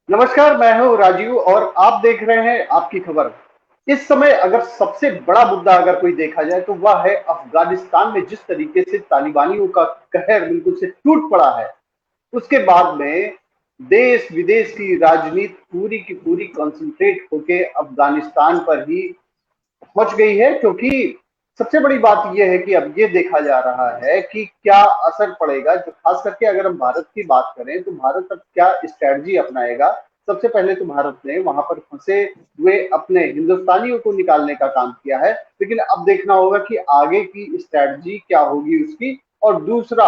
नमस्कार, मैं हूं राजीव और आप देख रहे हैं आपकी खबर। इस समय अगर सबसे बड़ा मुद्दा अगर कोई देखा जाए तो वह है अफगानिस्तान में जिस तरीके से तालिबानियों का कहर बिल्कुल से टूट पड़ा है। उसके बाद में देश विदेश की राजनीति पूरी की पूरी कंसंट्रेट होके अफगानिस्तान पर ही पहुंच गई है, क्योंकि सबसे बड़ी बात यह है कि अब ये देखा जा रहा है कि क्या असर पड़ेगा। जो खास करके अगर हम भारत की बात करें तो भारत अब क्या स्ट्रैटेजी अपनाएगा। सबसे पहले तो भारत ने वहां पर फंसे हुए अपने हिंदुस्तानियों को निकालने का काम किया है, लेकिन अब देखना होगा कि आगे की स्ट्रैटेजी क्या होगी उसकी। और दूसरा,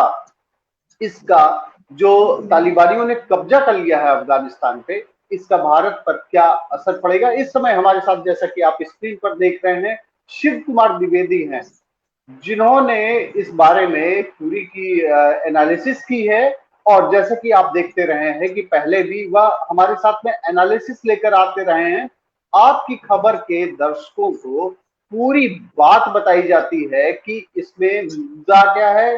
इसका जो तालिबानियों ने कब्जा कर लिया है अफगानिस्तान पे, इसका भारत पर क्या असर पड़ेगा। इस समय हमारे साथ, जैसा कि आप स्क्रीन पर देख रहे हैं, शिव कुमार द्विवेदी हैं, जिन्होंने इस बारे में पूरी की एनालिसिस की है। और जैसा कि आप देखते रहे हैं कि पहले भी वह हमारे साथ में एनालिसिस लेकर आते रहे हैं। आपकी खबर के दर्शकों को पूरी बात बताई जाती है कि इसमें मुद्दा क्या है,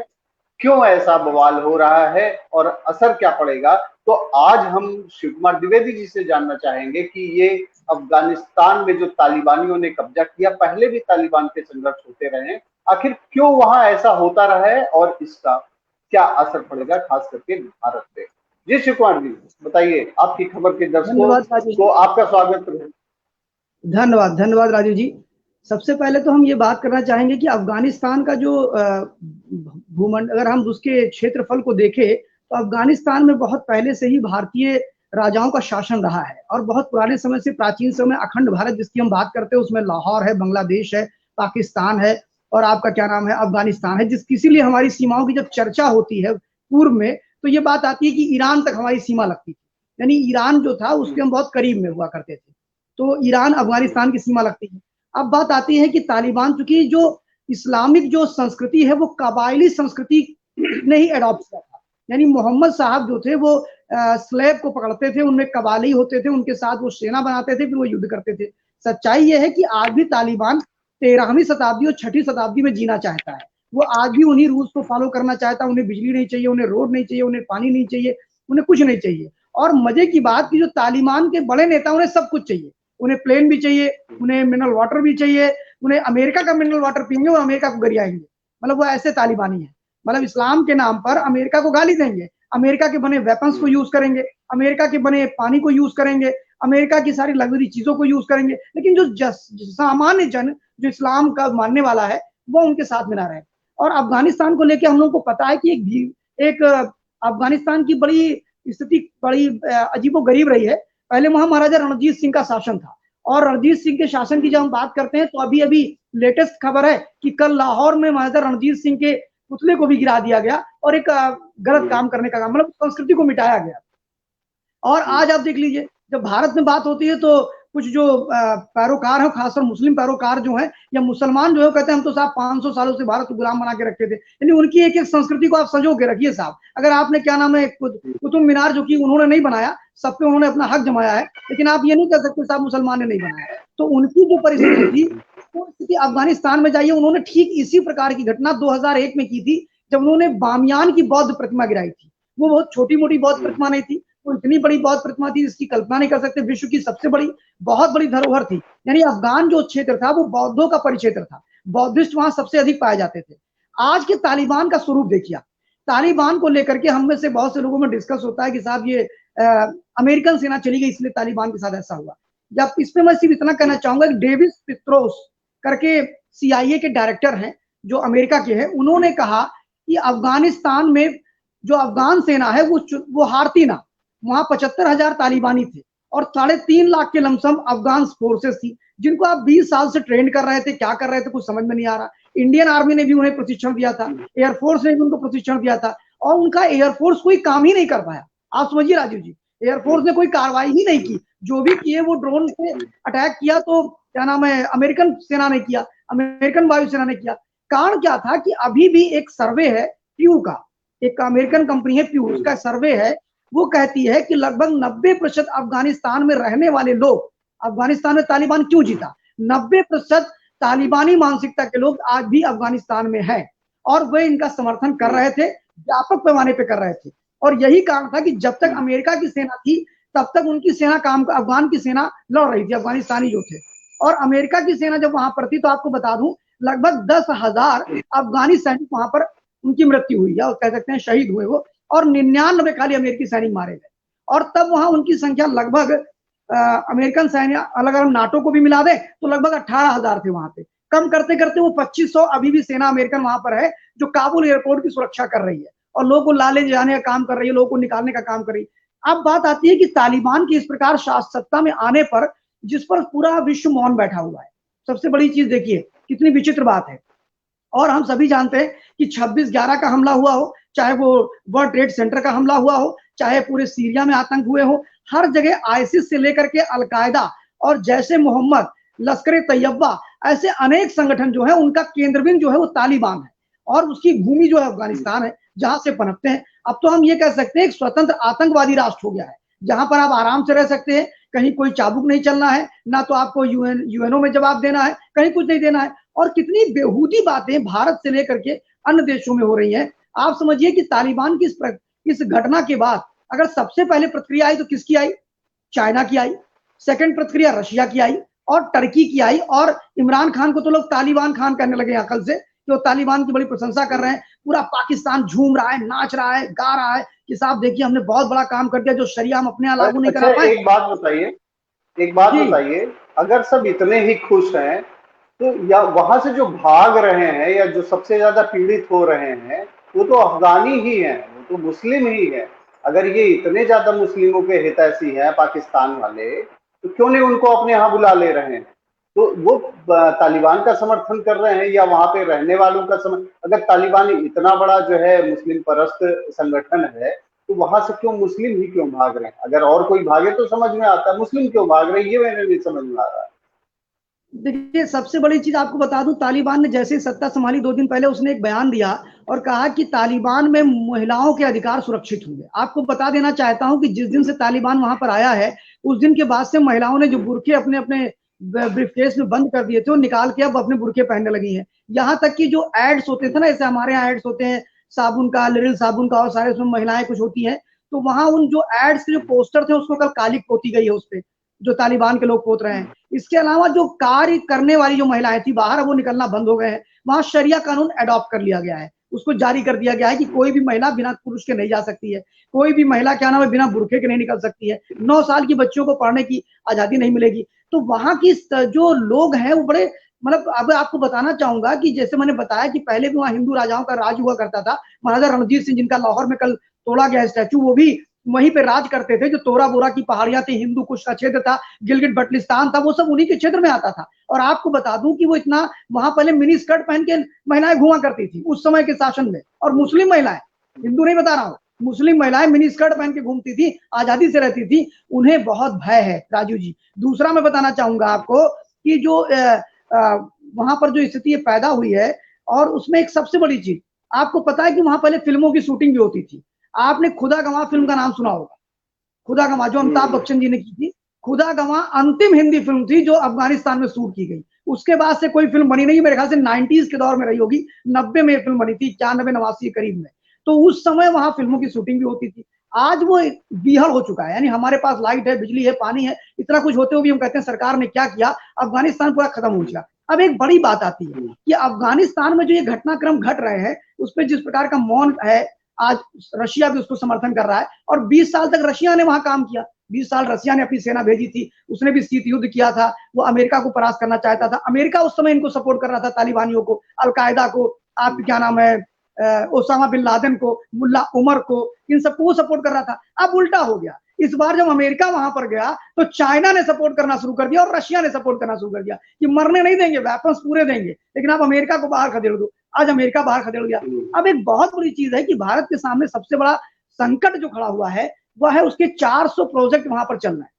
क्यों ऐसा बवाल हो रहा है और असर क्या पड़ेगा। तो आज हम शिव कुमार द्विवेदी जी से जानना चाहेंगे कि ये अफगानिस्तान में जो तालिबानियों ने कब्जा किया, पहले भी तालिबान के संघर्ष होते रहे हैं, आखिर क्यों वहां ऐसा होता रहा है और इसका क्या असर पड़ेगा खास करके भारत पे। जी शिव कुमार जी, बताइए, आपकी खबर के दर्शकों धन्यवाद राजू को जी। आपका स्वागत है। धन्यवाद धन्यवाद राजू जी। सबसे पहले तो हम ये बात करना चाहेंगे कि अफगानिस्तान का जो भूमंड, अगर हम उसके क्षेत्रफल को देखें तो अफगानिस्तान में बहुत पहले से ही भारतीय राजाओं का शासन रहा है और बहुत पुराने समय से, प्राचीन समय, अखंड भारत जिसकी हम बात करते हैं उसमें लाहौर है, बांग्लादेश है, पाकिस्तान है और आपका क्या नाम है, अफगानिस्तान है। जिस इसीलिए हमारी सीमाओं की जब चर्चा होती है पूर्व में, तो ये बात आती है कि ईरान तक हमारी सीमा लगती थी। यानी ईरान जो था उसके हम बहुत करीब में हुआ करते थे, तो ईरान अफगानिस्तान की सीमा लगती है। अब बात आती है कि तालिबान, चूंकि जो इस्लामिक जो संस्कृति है वो कबायली संस्कृति ने ही अडॉप्ट किया था। यानी मोहम्मद साहब जो थे वो स्लेब को पकड़ते थे, उनमें कबाली होते थे, उनके साथ वो सेना बनाते थे, फिर वो युद्ध करते थे। सच्चाई यह है कि आज भी तालिबान 13वीं शताब्दी और 6ठी शताब्दी में जीना चाहता है। वो आज भी उन्हीं रूल्स को फॉलो करना चाहता है। उन्हें बिजली नहीं चाहिए, उन्हें रोड नहीं चाहिए, उन्हें पानी नहीं चाहिए, उन्हें कुछ नहीं चाहिए। और मजे की बात कि जो तालिबान के बड़े नेता, उन्हें सब कुछ चाहिए। उन्हें प्लेन भी चाहिए, उन्हें मिनरल वाटर भी चाहिए, उन्हें अमेरिका का मिनरल वाटर पियेंगे और अमेरिका को गरियाएंगे। मतलब वो ऐसे तालिबानी है। मतलब इस्लाम के नाम पर अमेरिका को गाली देंगे, अमेरिका के बने वेपन्स को यूज करेंगे, अमेरिका के बने पानी को यूज करेंगे, अमेरिका की सारी लग्जरी चीजों को यूज करेंगे, लेकिन जो सामान्य जन, जो इस्लाम का मानने वाला है, वो उनके साथ में ना रहे। और अफगानिस्तान को लेकर हम लोग को पता है कि एक अफगानिस्तान की बड़ी स्थिति बड़ी अजीबो गरीब रही है। पहले वहां महाराजा रणजीत सिंह का शासन था, और रणजीत सिंह के शासन की जब हम बात करते हैं तो अभी अभी लेटेस्ट खबर है कि कल लाहौर में महाराजा रणजीत सिंह के पुतले को भी गिरा दिया गया और एक गलत काम करने का काम, मतलब संस्कृति को मिटाया गया। और आज आप देख लीजिए, जब भारत में बात होती है तो कुछ जो पैरोकार है, खासकर मुस्लिम पैरोकार जो है या मुसलमान जो है, कहते हैं हम तो साहब 500 सालों से भारत को गुलाम बना के रखते थे। यानी उनकी एक एक संस्कृति को आप संजो के रखिए साहब। अगर आपने क्या नाम है, कुतुब मीनार जो कि उन्होंने नहीं बनाया, सब पे उन्होंने अपना हक जमाया है, लेकिन आप ये नहीं कह सकते साहब मुसलमान ने नहीं बनाया। तो उनकी जो परिस्थिति थी, वो स्थिति अफगानिस्तान में जाइए, उन्होंने ठीक इसी प्रकार की घटना 2001 में की थी, जब उन्होंने बामियान की बौद्ध प्रतिमा गिराई थी। वो बहुत छोटी मोटी बौद्ध प्रतिमा नहीं थी, वो इतनी बड़ी बौद्ध प्रतिमा थी जिसकी कल्पना नहीं कर सकते। विश्व की सबसे बड़ी बहुत बड़ी धरोहर थी। यानी अफगान जो क्षेत्र था वो बौद्धों का परिक्षेत्र था, बौद्धिस्ट वहां सबसे अधिक पाए जाते थे। आज के तालिबान का स्वरूप देखिए। तालिबान को लेकर के हम में से बहुत से लोगों में डिस्कस होता है कि साहब ये अमेरिकन सेना चली गई इसलिए तालिबान के साथ ऐसा हुआ। जब इसमें मैं सिर्फ इतना कहना चाहूंगा कि डेविस पित्रोस करके सीआईए के डायरेक्टर हैं, जो अमेरिका के हैं, उन्होंने कहा कि अफगानिस्तान में जो अफगान सेना है वो हारती ना। वहां 75,000 तालिबानी थे और 3.5 लाख के लमसम अफगान फोर्सेस थी, जिनको आप 20 साल से ट्रेन कर रहे थे। क्या कर रहे थे कुछ समझ में नहीं आ रहा। इंडियन आर्मी ने भी उन्हें प्रशिक्षण दिया था, एयरफोर्स ने भी उनको प्रशिक्षण दिया था, और उनका एयरफोर्स कोई काम ही नहीं कर पाया। आप समझिए राजीव जी, एयरफोर्स ने कोई कार्रवाई ही नहीं की। जो भी किए वो ड्रोन से अटैक किया, तो क्या नाम है, अमेरिकन सेना ने किया, अमेरिकन वायुसेना ने किया। कारण क्या था कि अभी भी एक सर्वे है प्यू का, एक अमेरिकन कंपनी है प्यू, उसका सर्वे है, वो कहती है कि लगभग 90% अफगानिस्तान में रहने वाले लोग, अफगानिस्तान में तालिबान क्यों जीता, 90% तालिबानी मानसिकता के लोग आज भी अफगानिस्तान में हैं, और वे इनका समर्थन कर रहे थे, व्यापक पैमाने पर कर रहे थे। और यही कारण था कि जब तक अमेरिका की सेना थी, तब तक उनकी सेना अफगान की सेना लड़ रही थी, अफगानिस्तानी जो थे। और अमेरिका की सेना जब वहां पर थी तो आपको बता दूं लगभग 10,000 अफगानी सैनिक वहां पर उनकी मृत्यु हुई, या कह सकते हैं शहीद हुए वो, और 99 खाली अमेरिकी सैनिक मारे गए। और तब वहां उनकी संख्या लगभग अमेरिकन सैन्य अलग अलग नाटो को भी मिला दे तो लगभग 18,000 थे वहां पे। कम करते करते वो 2500 अभी भी सेना अमेरिकन वहां पर है जो काबुल एयरपोर्ट की सुरक्षा कर रही है और लोगों को लाले जाने का काम कर रही है, लोगों को निकालने का काम कर रही है। अब बात आती है कि तालिबान की इस प्रकार सत्ता में आने पर जिस पर पूरा विश्व मौन बैठा हुआ है। सबसे बड़ी चीज देखिए कितनी विचित्र बात है। और हम सभी जानते हैं कि 26/11 का हमला हुआ हो, चाहे वो वर्ल्ड ट्रेड सेंटर का हमला हुआ हो, चाहे पूरे सीरिया में आतंक हुए हो, हर जगह आईसिस से लेकर के अलकायदा और जैसे मोहम्मद, लश्कर तैयबा, ऐसे अनेक संगठन जो है उनका केंद्रबिंदु जो है वो तालिबान है और उसकी भूमि जो है अफगानिस्तान है जहां से पनपते हैं। अब तो हम ये कह सकते हैं एक स्वतंत्र आतंकवादी राष्ट्र हो गया है जहां पर आप आराम से रह सकते हैं, कहीं कोई चाबुक नहीं चलना है, ना तो आपको यूएनओ में जवाब देना है, कहीं कुछ नहीं देना है। और कितनी बेहूदी बातें भारत से लेकर के अन्य देशों में हो रही हैं। आप समझिए कि तालिबान की इस घटना के बाद अगर सबसे पहले प्रतिक्रिया आई तो किसकी आई? चाइना की आई। सेकंड प्रतिक्रिया रशिया की आई और टर्की की आई। और इमरान खान को तो लोग तालिबान खान कहने लगे अकल से, जो तालिबान की बड़ी प्रशंसा कर रहे हैं। पूरा पाकिस्तान झूम रहा है, नाच रहा है, गा रहा है कि साहब देखिए हमने बहुत बड़ा काम कर दिया, जो शरिया हम अपने यहाँ लागू नहीं करा अच्छा पाए। एक बात जी बताइए, अगर सब इतने ही खुश हैं तो या वहां से जो भाग रहे हैं या जो सबसे ज्यादा पीड़ित हो रहे हैं वो तो अफगानी ही हैं, वो तो मुस्लिम ही है। अगर ये इतने ज्यादा मुस्लिमों के हितैषी हैं पाकिस्तान वाले, तो क्यों नहीं उनको अपने यहाँ बुला ले रहे हैं? तो वो तालिबान का समर्थन कर रहे हैं या वहां पे रहने वालों का अगर तालिबान इतना बड़ा जो है मुस्लिम परस्त संगठन है तो वहां से क्यों मुस्लिम ही क्यों भाग रहे हैं? अगर और कोई भागे तो समझ में आता है, मुस्लिम क्यों भाग रहे हैं ये मैंने नहीं समझ में आ रहा है। देखिए सबसे बड़ी चीज आपको बता दूं, तालिबान ने जैसे सत्ता संभाली 2 दिन पहले उसने एक बयान दिया और कहा कि तालिबान में महिलाओं के अधिकार सुरक्षित होंगे। आपको बता देना चाहता हूं कि जिस दिन से तालिबान वहां पर आया है उस दिन के बाद से महिलाओं ने जो बुरखे अपने अपने ब्रीफकेस में बंद कर दिए थे वो निकाल के अब अपने बुरखे पहनने लगी हैं। यहाँ तक कि जो एड्स होते थे ना, जैसे हमारे यहाँ एड्स होते हैं साबुन का, लिरिल साबुन का, और सारे उसमें महिलाएं कुछ होती हैं, तो वहां उन जो एड्स के जो पोस्टर थे उसको कल कालिक पोती गई है उस पर, जो तालिबान के लोग पोत रहे हैं। इसके अलावा जो कार्य करने वाली जो महिलाएं थी बाहर, अब वो निकलना बंद हो गए हैं। वहां शरिया कानून अडॉप्ट कर लिया गया है, उसको जारी कर दिया गया है कि कोई भी महिला बिना पुरुष के नहीं जा सकती है, कोई भी महिला क्या नाम है बिना बुरखे के नहीं निकल सकती है, 9 साल की बच्चियों को पढ़ने की आजादी नहीं मिलेगी। तो वहां की जो लोग हैं वो बड़े, मतलब अब आपको बताना चाहूंगा कि जैसे मैंने बताया कि पहले भी वहां हिंदू राजाओं का राज हुआ करता था। महाराजा रणजीत सिंह जिनका लाहौर में कल तोड़ा गया स्टैचू, वो भी वहीं पे राज करते थे। जो तोरा बोरा की पहाड़ियां थी, हिंदू कुश का क्षेत्र था, गिलगिट बल्टिस्तान था, वो सब उन्हीं के क्षेत्र में आता था। और आपको बता दूं कि वो इतना वहां पहले मिनी स्कर्ट पहन के महिलाएं घुमा करती थी उस समय के शासन में, और मुस्लिम महिलाएं, हिंदू नहीं बता रहा हूं, मुस्लिम महिलाएं मिनी स्कर्ट पहन के घूमती थी, आजादी से रहती थी। उन्हें बहुत भय है राजू जी। दूसरा मैं बताना चाहूंगा आपको कि जो वहां पर जो स्थिति पैदा हुई है, और उसमें एक सबसे बड़ी चीज आपको पता है कि वहां पहले फिल्मों की शूटिंग भी होती थी। आपने खुदा गवाह फिल्म का नाम सुना होगा, खुदा गवाह जो अमिताभ बच्चन जी ने की थी। खुदा गवाह अंतिम हिंदी फिल्म थी जो अफगानिस्तान में शूट की गई। उसके बाद से कोई फिल्म बनी नहीं, मेरे ख्याल से 90s के दौर में रही होगी, 90 में फिल्म बनी थी, 91-89 के करीब में। तो उस समय वहां फिल्मों की शूटिंग भी होती थी। आज वो बीहड़ हो चुका है, यानी हमारे पास लाइट है, बिजली है, पानी है, इतना कुछ होते हुए भी हम कहते हैं सरकार ने क्या किया, अफगानिस्तान पूरा खत्म हो गया। अब एक बड़ी बात आती है कि अफगानिस्तान में जो ये घटनाक्रम घट रहे हैं उस पर जिस प्रकार का मौन है, आज रशिया भी उसको समर्थन कर रहा है। और 20 साल तक रशिया ने वहां काम किया, 20 साल रशिया ने अपनी सेना भेजी थी, उसने भी शीत युद्ध किया था, वो अमेरिका को परास्त करना चाहता था। अमेरिका उस समय इनको सपोर्ट कर रहा था, तालिबानियों को, अलकायदा को, आप क्या नाम है, ओसामा बिन लादेन को, मुल्ला उमर को, इन सबको वो सपोर्ट कर रहा था। अब उल्टा हो गया, इस बार जब अमेरिका वहां पर गया तो चाइना ने सपोर्ट करना शुरू कर दिया और रशिया ने सपोर्ट करना शुरू कर दिया कि मरने नहीं देंगे, वेपन्स पूरे देंगे, लेकिन आप अमेरिका को बाहर खदेड़ दो। आज अमेरिका बाहर खदेड़ गया। अब एक बहुत बड़ी चीज है कि भारत के सामने सबसे बड़ा संकट जो खड़ा हुआ है वह है उसके 400 प्रोजेक्ट वहां पर चल रहे हैं,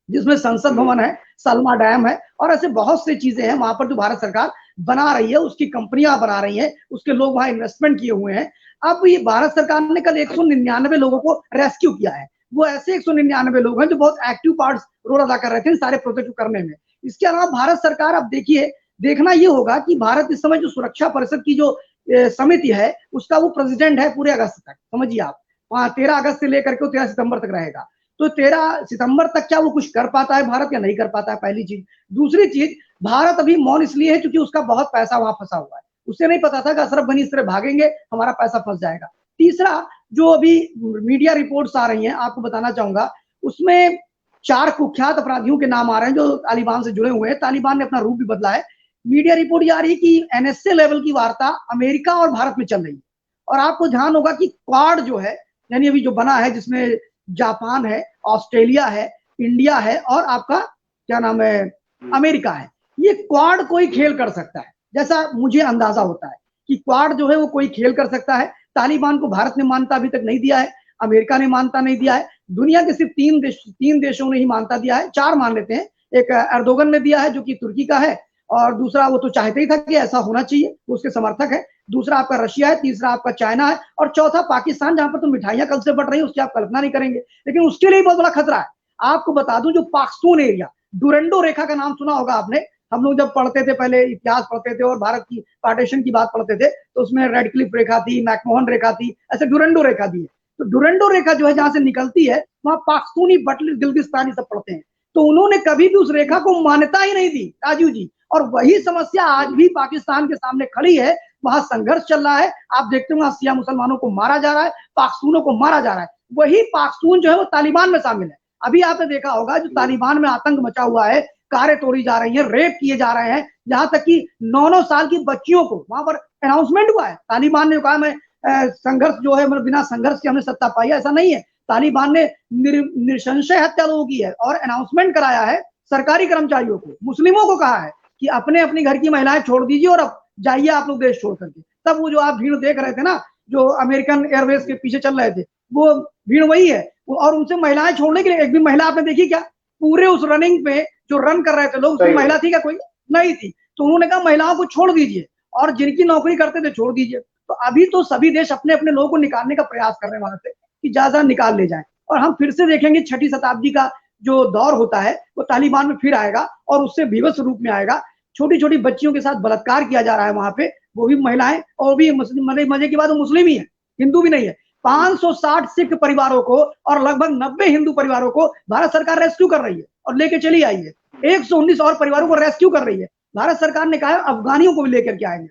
जिसमें संसद भवन है, सलमा डैम है, और ऐसे बहुत सी चीजें हैं वहां पर जो भारत सरकार बना रही है, उसकी कंपनियां बना रही हैं, उसके लोग वहां इन्वेस्टमेंट किए हुए हैं। अब ये भारत सरकार ने कल 199 लोगों को रेस्क्यू किया है। वो ऐसे 199 लोग हैं जो बहुत एक्टिव पार्ट रोल अदा कर रहे थे सारे प्रोजेक्ट को करने में। इसके अलावा भारत सरकार, अब देखिए, देखना ये होगा कि भारत इस समय जो सुरक्षा परिषद की जो समिति है उसका वो प्रेसिडेंट है पूरे अगस्त तक, समझिए आप, 13 अगस्त से लेकर के 13 सितंबर तक रहेगा। तो 13 सितंबर तक क्या वो कुछ कर पाता है भारत या नहीं कर पाता है, पहली चीज। दूसरी चीज, भारत अभी मौन इसलिए है क्योंकि उसका बहुत पैसा वहां फंसा हुआ है। उसे नहीं पता था कि अशरफ गनी इस तरह भागेंगे, हमारा पैसा फंस जाएगा। तीसरा, जो अभी मीडिया रिपोर्ट्स आ रही हैं, आपको बताना चाहूंगा, उसमें 4 कुख्यात अपराधियों के नाम आ रहे हैं जो तालिबान से जुड़े हुए हैं। तालिबान ने अपना रूप भी बदला है। मीडिया रिपोर्ट ये आ रही है कि एनएसए लेवल की वार्ता अमेरिका और भारत में चल रही है। और आपको ध्यान होगा कि क्वाड जो है, यानी अभी जो बना है, जिसमें जापान है, ऑस्ट्रेलिया है, इंडिया है और आपका क्या नाम है, अमेरिका है। ये क्वाड कोई खेल कर सकता है, जैसा मुझे अंदाजा होता है कि क्वाड जो है वो कोई खेल कर सकता है। तालिबान को भारत ने मान्यता अभी तक नहीं दिया है, अमेरिका ने मान्यता नहीं दिया है, दुनिया के सिर्फ 3 देशों ने ही मान्यता दिया है, 4 मान लेते हैं। एक एर्दोगन ने दिया है जो कि तुर्की का है, और दूसरा वो तो चाहते ही था कि ऐसा होना चाहिए, वो उसके समर्थक है। दूसरा आपका रशिया है, तीसरा आपका चाइना है, और चौथा पाकिस्तान, जहां पर तो मिठाइयां कल से बढ़ रही है उसकी आप कल्पना नहीं करेंगे। लेकिन उसके लिए बहुत बड़ा खतरा है। आपको बता दूं, जो पाख्तून एरिया, डुरंडो रेखा का नाम सुना होगा आपने। हम लोग जब पढ़ते थे, पहले इतिहास पढ़ते थे और भारत की पार्टीशन की बात पढ़ते थे, तो उसमें रेड क्लिफ रेखा थी, मैकमोहन रेखा थी, ऐसे डुरंडो रेखा भी है। तो डुरंडो रेखा जो है जहां से निकलती है, वहां पाख्तूनी, बटलिस, गिल्गिस्तानी सब पढ़ते हैं। तो उन्होंने कभी भी उस रेखा को मान्यता ही नहीं दी, राजू जी। और वही समस्या आज भी पाकिस्तान के सामने खड़ी है। वहां संघर्ष चल रहा है, आप देखते हो शिया मुसलमानों को मारा जा रहा है, पाख्तूनों को मारा जा रहा है। वही पाख्तून जो है वो तालिबान में शामिल है। अभी आपने देखा होगा, जो तालिबान में आतंक मचा हुआ है, कारें तोड़ी जा रही हैं, रेप किए जा रहे हैं, यहाँ तक कि 9-9 साल की बच्चियों को वहां पर अनाउंसमेंट हुआ है। तालिबान ने कहा मैं संघर्ष जो है, मतलब बिना संघर्ष के हमने सत्ता पाई है, ऐसा नहीं है। तालिबान ने निसंशय हत्या लोगों की है और अनाउंसमेंट कराया है सरकारी कर्मचारियों को, मुस्लिमों को कहा है कि अपने अपनी घर की महिलाएं छोड़ दीजिए और अब जाइए आप लोग देश छोड़ करके। तब वो जो आप भीड़ देख रहे थे ना, जो अमेरिकन एयरवेज के पीछे चल रहे थे, वो भीड़ वही है। और उनसे महिलाएं छोड़ने के लिए एक भी महिला आपने देखी क्या? पूरे उस रनिंग पे जो रन कर रहे थे लोग, उसमें महिला थी क्या? कोई नहीं थी। तो उन्होंने कहा महिलाओं को छोड़ दीजिए और जिनकी नौकरी करते थे छोड़ दीजिए। तो अभी तो सभी देश अपने अपने लोगों को निकालने का प्रयास कर रहे हैं वहां से, कि ज्यादा निकाल ले जाए। और हम फिर से देखेंगे 6ठी शताब्दी का जो दौर होता है वो तालिबान में फिर आएगा और उससे भीभत्स रूप में आएगा। छोटी छोटी बच्चियों के साथ बलात्कार किया जा रहा है वहां पे, वो भी महिलाएं, और भी मुस्लिम, मजे की बात वो मुस्लिम ही है, हिंदू भी नहीं है। 560 सिख परिवारों को और लगभग 90 हिंदू परिवारों को भारत सरकार रेस्क्यू कर रही है और लेके चली आई है। 119 और परिवारों को रेस्क्यू कर रही है। भारत सरकार ने कहा अफगानियों को भी लेकर के आएंगे।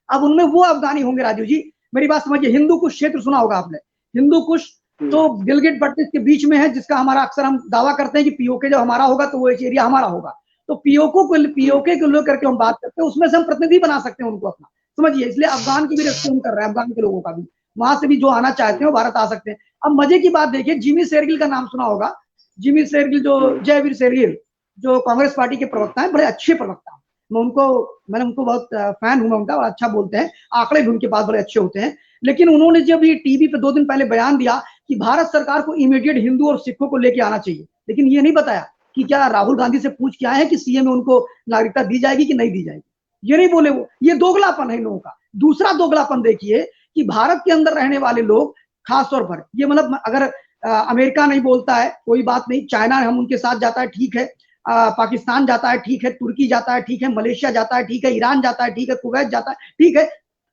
अब उनमें वो अफगानी होंगे, राजू जी मेरी बात समझिए। हिंदू कुश क्षेत्र सुना होगा आपने, हिंदू कुश तो गिलगिट बल्टिस्तान के बीच में है, जिसका हमारा अक्सर हम दावा करते हैं कि पीओके जब हमारा होगा तो वो एरिया हमारा होगा। तो पीओके को लेकर के हम बात करते हैं, उसमें से हम प्रतिनिधि बना सकते हैं उनको अपना, समझिए। इसलिए अफगान की भी रेस्क्यू कर रहे हैं, अफगान के लोगों का भी, वहां से भी जो आना चाहते हैं वो भारत आ सकते हैं। अब मजे की बात देखिए, जिमी शेरगिल का नाम सुना होगा। जिमी शेरगिल, जो जयवीर शेरगिल, जो कांग्रेस पार्टी के प्रवक्ता है, बड़े अच्छे प्रवक्ता। मैंने उनको बहुत फैन हूं उनका, अच्छा बोलते हैं, आंकड़े भी उनके पास बड़े अच्छे होते हैं। लेकिन उन्होंने जब ये टीवी पे 2 दिन पहले बयान दिया कि भारत सरकार को इमीडिएट हिंदू और सिखों को लेके आना चाहिए, लेकिन ये नहीं बताया कि क्या राहुल गांधी से पूछ के आए हैं कि सीएम में उनको नागरिकता दी जाएगी कि नहीं दी जाएगी। ये नहीं बोले वो। ये दोगलापन है इन लोगों का। दूसरा दोगलापन देखिए कि भारत के अंदर रहने वाले लोग, खासतौर पर ये, मतलब अगर अमेरिका नहीं बोलता है कोई बात नहीं, चाइना हम उनके साथ जाता है ठीक है, पाकिस्तान जाता है ठीक है, तुर्की जाता है ठीक है, मलेशिया जाता है ठीक है, ईरान जाता है ठीक है, कुवैत जाता है ठीक है,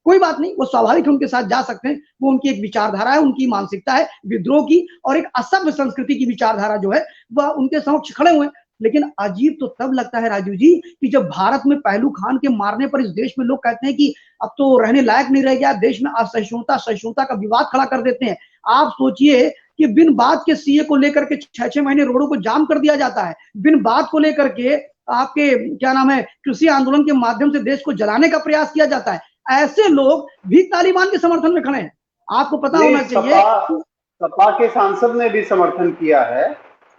कोई बात नहीं, वो स्वाभाविक है, उनके साथ जा सकते हैं। वो उनकी एक विचारधारा है, उनकी मानसिकता है विद्रोह की और एक असभ्य संस्कृति की विचारधारा जो है वह उनके समक्ष खड़े हुए हैं। लेकिन अजीब तो तब लगता है राजू जी कि जब भारत में पहलू खान के मारने पर इस देश में लोग कहते हैं कि अब तो रहने लायक नहीं रह गया, देश में असहिष्णुता का विवाद खड़ा कर देते हैं। आप सोचिए कि बिन बात के सीए को लेकर के 6-6 महीने रोडों को जाम कर दिया जाता है, बिन बात को लेकर के आपके क्या नाम है कृषि आंदोलन के माध्यम से देश को जलाने का प्रयास किया जाता है। ऐसे लोग भी तालिबान के समर्थन में खड़े हैं, आपको पता होना चाहिए। सपा के सांसद ने भी समर्थन किया है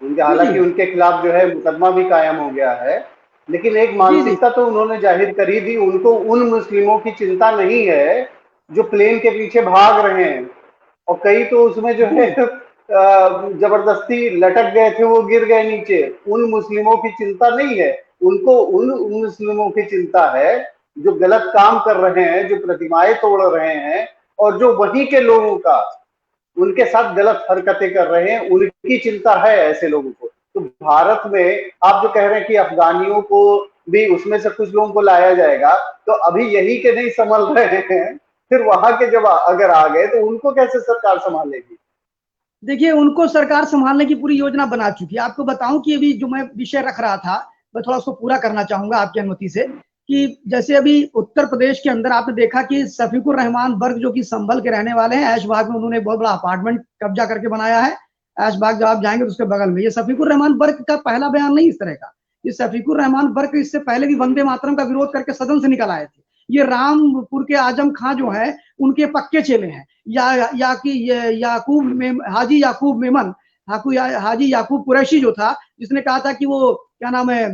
उनके, हालांकि उनके खिलाफ जो है मुकदमा भी कायम हो गया है, लेकिन एक मानसिकता तो उन्होंने जाहिर करी थी। उनको उन मुस्लिमों की चिंता नहीं है जो प्लेन के पीछे भाग रहे हैं, और कई तो उसमें जो है जबरदस्ती लटक गए थे, वो गिर गए नीचे। उन मुस्लिमों की चिंता नहीं है उनको, उन मुस्लिमों की चिंता है जो गलत काम कर रहे हैं, जो प्रतिमाएं तोड़ रहे हैं और जो वहीं के लोगों का उनके साथ गलत हरकतें कर रहे हैं, उनकी चिंता है ऐसे लोगों को। तो भारत में आप जो कह रहे हैं कि अफगानियों को भी उसमें से कुछ लोगों को लाया जाएगा, तो अभी यही के नहीं संभल रहे हैं, फिर वहां के जब अगर आ गए तो उनको कैसे सरकार संभालेगी? देखिए, उनको सरकार संभालने की पूरी योजना बना चुकी है। आपको बताऊं कि अभी जो मैं विषय रख रहा था, मैं थोड़ा उसको पूरा करना चाहूंगा आपकी अनुमति से, कि जैसे अभी उत्तर प्रदेश के अंदर आपने देखा कि शफीकुर रहमान बर्क जो कि संभल के रहने वाले हैं, ऐशबाग में उन्होंने बहुत बड़ा अपार्टमेंट कब्जा करके बनाया है। ऐशबाग जब आप जाएंगे तो उसके बगल में, ये शफीकुर रहमान बर्क का पहला बयान नहीं इस तरह का। ये शफीकुर रहमान बर्क इससे पहले भी वंदे मातरम का विरोध करके सदन से निकल आए थे। ये रामपुर के आजम खां जो है उनके पक्के चेले हैं। याकूब में हाजी याकूब मेमन हाजी याकूब कुरैशी जो था, जिसने कहा था कि वो क्या नाम है,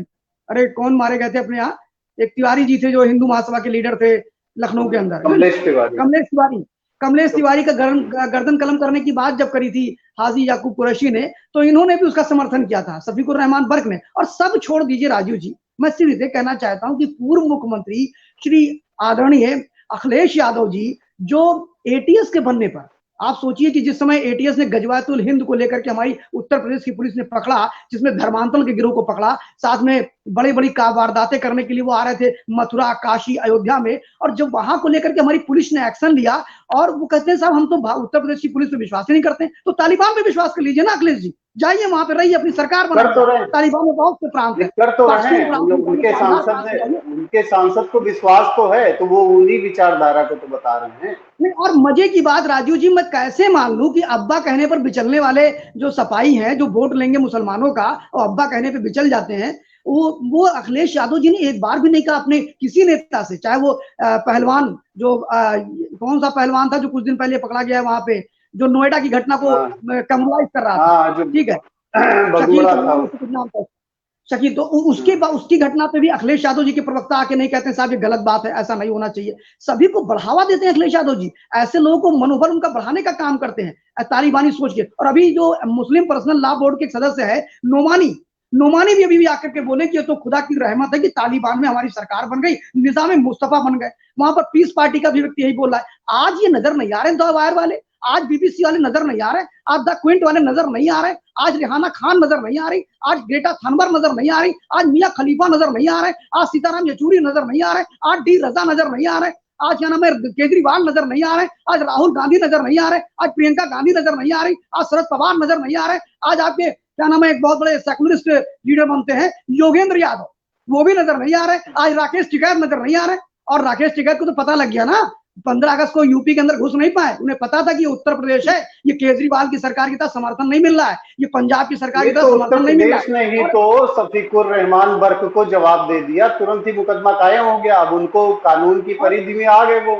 अरे कौन मारे गए थे अपने यहाँ, एक तिवारी जी थे जो हिंदू महासभा के लीडर थे लखनऊ के अंदर, कमलेश तिवारी। कमलेश तिवारी। कमलेश तिवारी का गर्दन कलम करने की बात जब करी थी हाजी याकूब कुरैशी ने, तो इन्होंने भी उसका समर्थन किया था, शफीकुर रहमान बर्क ने। और सब छोड़ दीजिए राजीव जी, मैं सिर्फ इसे कहना चाहता हूं कि पूर्व मुख्यमंत्री श्री आदरणीय अखिलेश यादव जी, जो एटीएस के बनने पर, आप सोचिए कि जिस समय एटीएस ने गजवातुल हिंद को लेकर के हमारी उत्तर प्रदेश की पुलिस ने पकड़ा, जिसमें धर्मांतरण के गिरोह को पकड़ा, साथ में बड़ी बड़ी वारदातें करने के लिए वो आ रहे थे मथुरा, काशी, अयोध्या में, और जब वहां को लेकर के हमारी पुलिस ने एक्शन लिया और वो कहते हैं साहब हम तो उत्तर प्रदेश की पुलिस पे विश्वास ही नहीं करते, तो तालिबान पे विश्वास कर लीजिए ना अखिलेश जी, जाइए वहां पे रहिए, अपनी सरकार बनाइए। तालिबान में बहुत से प्रांत है, कर तो रहे हैं उनके सांसद को विश्वास तो है, तो वो उन्हीं विचारधारा को तो बता रहे हैं। नहीं, और मजे की बात राजू जी, मैं कैसे मान लूं कि अब्बा कहने पर बिचलने वाले जो सपाई हैं, जो वोट लेंगे मुसलमानों का और अब्बा कहने पे बिचल जाते हैं, वो अखिलेश यादव जी ने एक बार भी नहीं कहा अपने किसी नेता से, चाहे वो पहलवान जो कौन सा पहलवान था जो कुछ दिन पहले पकड़ा गया है वहां पे, जो नोएडा की घटना को कमलाइज कर रहा था, ठीक है, शकील, तो उसकी घटना पे भी अखिलेश यादव जी के प्रवक्ता आके नहीं कहते साहब ये गलत बात है, ऐसा नहीं होना चाहिए। सभी को बढ़ावा देते हैं अखिलेश यादव जी, ऐसे लोगों को मनोबल उनका बढ़ाने का काम करते हैं तालिबानी सोच के। और अभी जो मुस्लिम पर्सनल लॉ बोर्ड के सदस्य है नोमानी भी अभी आकर के बोले कि ये तो खुदा की रहमत है कि तालिबान में हमारी सरकार बन गई, निजाम मुस्तफा बन गए। वहां पर पीस पार्टी का भी व्यक्ति यही बोल रहा है। आज ये नजर नहीं आ रहे द वायर वाले, आज बीबीसी वाले नजर नहीं आ रहे, आज द क्विंट वाले नजर नहीं आ रहे, आज रिहाना खान नजर नहीं आ रही, आज ग्रेटा थनबर नजर नहीं आ रही, आज मियां खलीफा नजर नहीं आ रहे, आज सीताराम येचूरी नजर नहीं आ रहे, आज डी रजा नजर नहीं आ रहे, आज क्या नाम है केजरीवाल नजर नहीं आ रहे, आज राहुल गांधी नजर नहीं आ रहे, आज प्रियंका गांधी नजर नहीं आ रही, आज शरद पवार नजर नहीं आ रहे, आज आपके क्या नाम है एक बहुत बड़े सेकुलरिस्ट लीडर बनते हैं योगेंद्र यादव, वो भी नजर नहीं आ रहे, आज राकेश टिकैत नजर नहीं आ रहे। और राकेश टिकैत को तो पता लग गया ना, 15 अगस्त को यूपी के अंदर घुस नहीं पाए, उन्हें पता था कि ये उत्तर प्रदेश है, ये केजरीवाल की सरकार की तरह समर्थन नहीं मिल रहा है, ये पंजाब की सरकार की तरह समर्थन नहीं मिल रहा है। ने ही तो शफीकुर रहमान बर्क को जवाब दे दिया, तुरंत ही मुकदमा कायम हो गया, अब उनको कानून की परिधि में आ गए वो।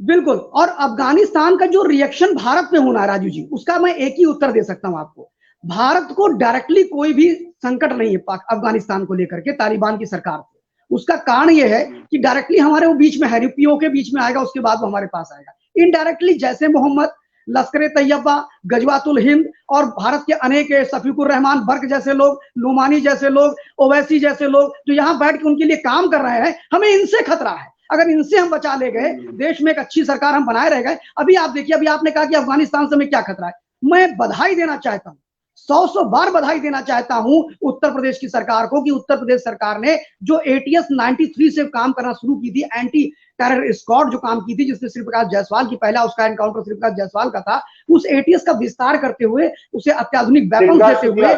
बिल्कुल। और अफगानिस्तान का जो रिएक्शन भारत पे होना है राजू जी, उसका मैं एक ही उत्तर दे सकता हूं आपको। भारत को डायरेक्टली कोई भी संकट नहीं है अफगानिस्तान को लेकर के तालिबान की सरकार को। उसका कारण यह है कि डायरेक्टली हमारे वो बीच में है, यूपीओ के बीच में आएगा, उसके बाद वो हमारे पास आएगा। इनडायरेक्टली जैसे मोहम्मद, लश्कर तैयबा, गजवातुल हिंद और भारत के अनेक शफीकुर रहमान बर्क जैसे लोग, नोमानी जैसे लोग, ओवैसी जैसे लोग जो यहाँ बैठ के उनके लिए काम कर रहे हैं, हमें इनसे खतरा है। अगर इनसे हम बचा ले गए, देश में एक अच्छी सरकार हम बनाए रह गए। अभी आप देखिए, अभी आपने कहा कि अफगानिस्तान से हमें क्या खतरा है, मैं बधाई देना चाहता हूँ, 100 बार बधाई देना चाहता हूं उत्तर प्रदेश की सरकार को कि उत्तर प्रदेश सरकार ने जो एटीएस 93 से काम करना शुरू की थी, एंटी टेरर स्क्वाड जो काम की थी, जिसमें श्री प्रकाश जायसवाल की पहला उसका एनकाउंटर श्री प्रकाश जायसवाल का था, उस एटीएस का विस्तार करते हुए उसे अत्याधुनिक वेपन देते हुए,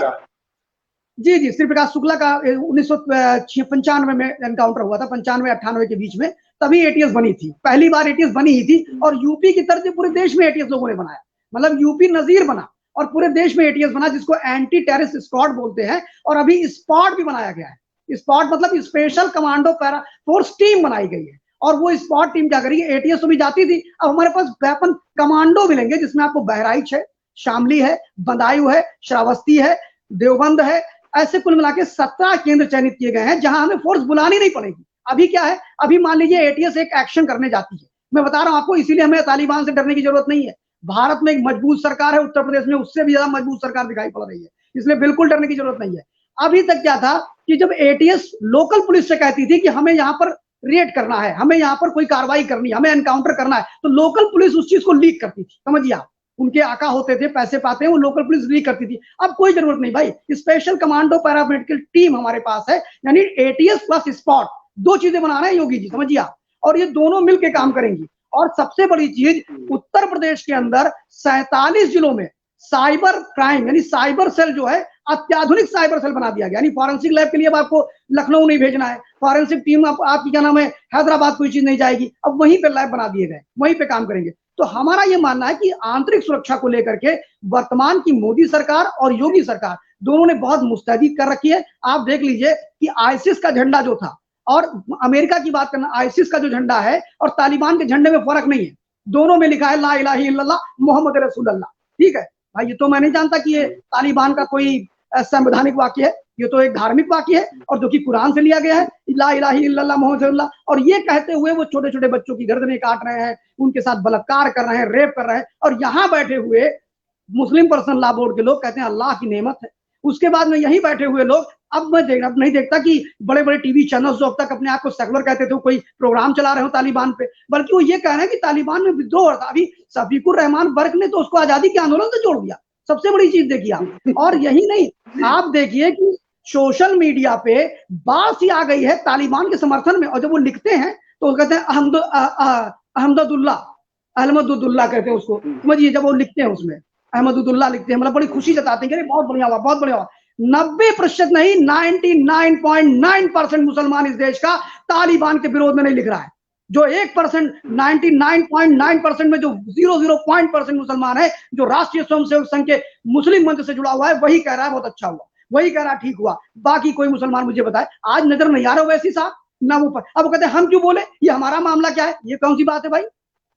जी श्री प्रकाश शुक्ला का 1995 में एनकाउंटर हुआ था, 95-98 के बीच में, तभी एटीएस बनी थी, पहली बार एटीएस बनी ही थी। और यूपी की तरफ पूरे देश में एटीएस लोगों ने बनाया, मतलब यूपी नजीर बना और पूरे देश में एटीएस बना, जिसको एंटी टेररिस्ट स्क्वाड बोलते हैं। और अभी स्पॉट भी बनाया गया है, स्पॉट मतलब special commando para force team बनाई गई है। और वो स्पॉट टीम क्या करेगी, एटीएस तो भी जाती थी, अब हमारे पास वेपन कमांडो मिलेंगे, जिसमें आपको बहराइच है, शामली है, बदायूं है, श्रावस्ती है, देवबंद है, ऐसे कुल मिला के 17 केंद्र चयनित किए गए हैं जहां हमें फोर्स बुलानी नहीं पड़ेगी। अभी क्या है, अभी मान लीजिए एटीएस एक एक्शन करने जाती है, मैं बता रहा हूं आपको, इसीलिए हमें तालिबान से डरने की जरूरत नहीं है। भारत में एक मजबूत सरकार है, उत्तर प्रदेश में उससे भी ज्यादा मजबूत सरकार दिखाई पड़ रही है, इसलिए बिल्कुल डरने की जरूरत नहीं है। अभी तक क्या था कि जब एटीएस लोकल पुलिस से कहती थी कि हमें यहाँ पर रेड करना है, हमें यहाँ पर कोई कार्रवाई करनी है, हमें एनकाउंटर करना है, तो लोकल पुलिस उस चीज को लीक करती थी। समझिए आप, उनके आका होते थे, पैसे पाते हैं, वो लोकल पुलिस लीक करती थी। अब कोई जरूरत नहीं भाई, स्पेशल कमांडो पैरामेडिकल टीम हमारे पास है, यानी एटीएस प्लस स्पॉट, दो चीजें बना रहे हैं योगी जी, समझिए आप, और ये दोनों मिलकर काम करेंगी। और सबसे बड़ी चीज, उत्तर प्रदेश के अंदर 47 जिलों में साइबर क्राइम यानी साइबर सेल जो है अत्याधुनिक साइबर सेल बना दिया गया। यानी फॉरेंसिक लैब के लिए अब आपको लखनऊ नहीं भेजना है, फॉरेंसिक टीम आपकी क्या नाम है हैदराबाद कोई चीज नहीं जाएगी, अब वहीं पे लैब बना दिए गए, वहीं पे काम करेंगे। तो हमारा ये मानना है कि आंतरिक सुरक्षा को लेकर के वर्तमान की मोदी सरकार और योगी सरकार दोनों ने बहुत मुस्तैदी कर रखी है। आप देख लीजिए कि आईसिस का झंडा जो था, और अमेरिका की बात करना, आईसिस का जो झंडा है और तालिबान के झंडे में फर्क नहीं है, दोनों में लिखा है ला इलाहा इल्लल्लाह मोहम्मद रसूलुल्लाह। ठीक है भाई, ये तो मैं नहीं जानता कि ये तालिबान का कोई संवैधानिक वाक्य है, ये तो एक धार्मिक वाक्य है और जो कि कुरान से लिया गया है, ला इलाहा इल्लल्लाह मोहम्मद रसूलुल्लाह। और ये कहते हुए वो छोटे छोटे बच्चों की गर्दनें काट रहे हैं, उनके साथ बलात्कार कर रहे हैं, रेप कर रहे हैं, और यहाँ बैठे हुए मुस्लिम पर्सनल लॉ बोर्ड के लोग कहते हैं अल्लाह की नेमत है। उसके बाद में यही बैठे हुए लोग, अब मैं अब नहीं देखता कि बड़े बड़े टीवी चैनल्स जो अब तक अपने आप को सेकुलर कहते थे कोई प्रोग्राम चला रहे हो तालिबान पे, बल्कि वो ये कह रहे हैं कि तालिबान में विद्रोह था। अभी सफीकुर रहमान वर्क ने तो उसको आजादी के आंदोलन से जोड़ दिया, सबसे बड़ी चीज देखिए आप। और यही नहीं, आप देखिए कि सोशल मीडिया पे बात सी आ गई है तालिबान के समर्थन में, और जब वो लिखते हैं तो वो कहते हैं अहमदुल्लाह कहते हैं उसको, समझिए जब वो लिखते हैं उसमें अहमदुल्लाह लिखते हैं, मतलब बड़ी खुशी जताते हैं, बहुत बढ़िया हुआ, बहुत बढ़िया हुआ। 90% नहीं 99.9% मुसलमान इस देश का तालिबान के विरोध में नहीं लिख रहा है। जो 1% 99.9% में जो 0.0% मुसलमान है, जो राष्ट्रीय स्वयंसेवक संघ के मुस्लिम मंच से जुड़ा हुआ है, वही कह रहा है बहुत अच्छा हुआ, वही कह रहा है ठीक हुआ। बाकी कोई मुसलमान मुझे बताए, आज नजर नहीं आ रहा वैसी साहब ना वो पर। अब कहते हैं हम क्यों बोले, ये हमारा मामला क्या है, ये कौन सी बात है भाई।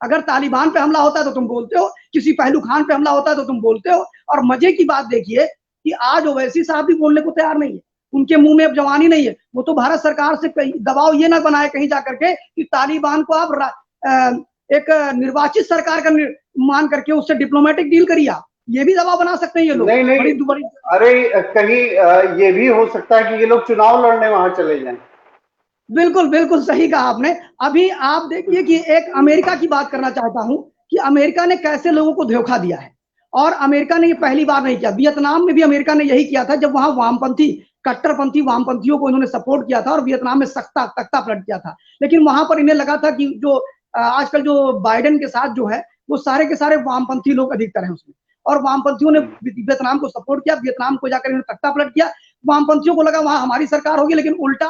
अगर तालिबान पे हमला होता है तो तुम बोलते हो, किसी पहलू खान पे हमला होता है तो तुम बोलते हो। और मजे की बात देखिए कि आज ओवैसी साहब भी बोलने को तैयार नहीं है, उनके मुंह में अब जवानी नहीं है। वो तो भारत सरकार से दबाव ये ना बनाए कहीं जाकर के कि तालिबान को आप एक निर्वाचित सरकार का मान करके उससे डिप्लोमेटिक डील करिए, आप ये भी दबाव बना सकते हैं ये लोग। नहीं, बड़ी अरे कहीं ये भी हो सकता है कि ये लोग चुनाव लड़ने वहां चले जाएं। बिल्कुल बिल्कुल सही कहा आपने। अभी आप देखिए कि एक अमेरिका की बात करना चाहता हूं कि अमेरिका ने कैसे लोगों को धोखा दिया है, और अमेरिका ने ये पहली बार नहीं किया, वियतनाम में भी अमेरिका ने यही किया था, जब वहां वामपंथी कट्टरपंथी वामपंथियों को इन्होंने सपोर्ट किया था और वियतनाम में तख्ता पलट किया था। लेकिन वहां पर इन्हें लगा था कि जो आजकल जो बाइडेन के साथ जो है वो सारे के सारे वामपंथी लोग अधिकतर हैं उसमें, और वामपंथियों ने वियतनाम को सपोर्ट किया, वियतनाम को जाकर इन्होंने तख्ता पलट किया। वामपंथियों को लगा वहां हमारी सरकार होगी, लेकिन उल्टा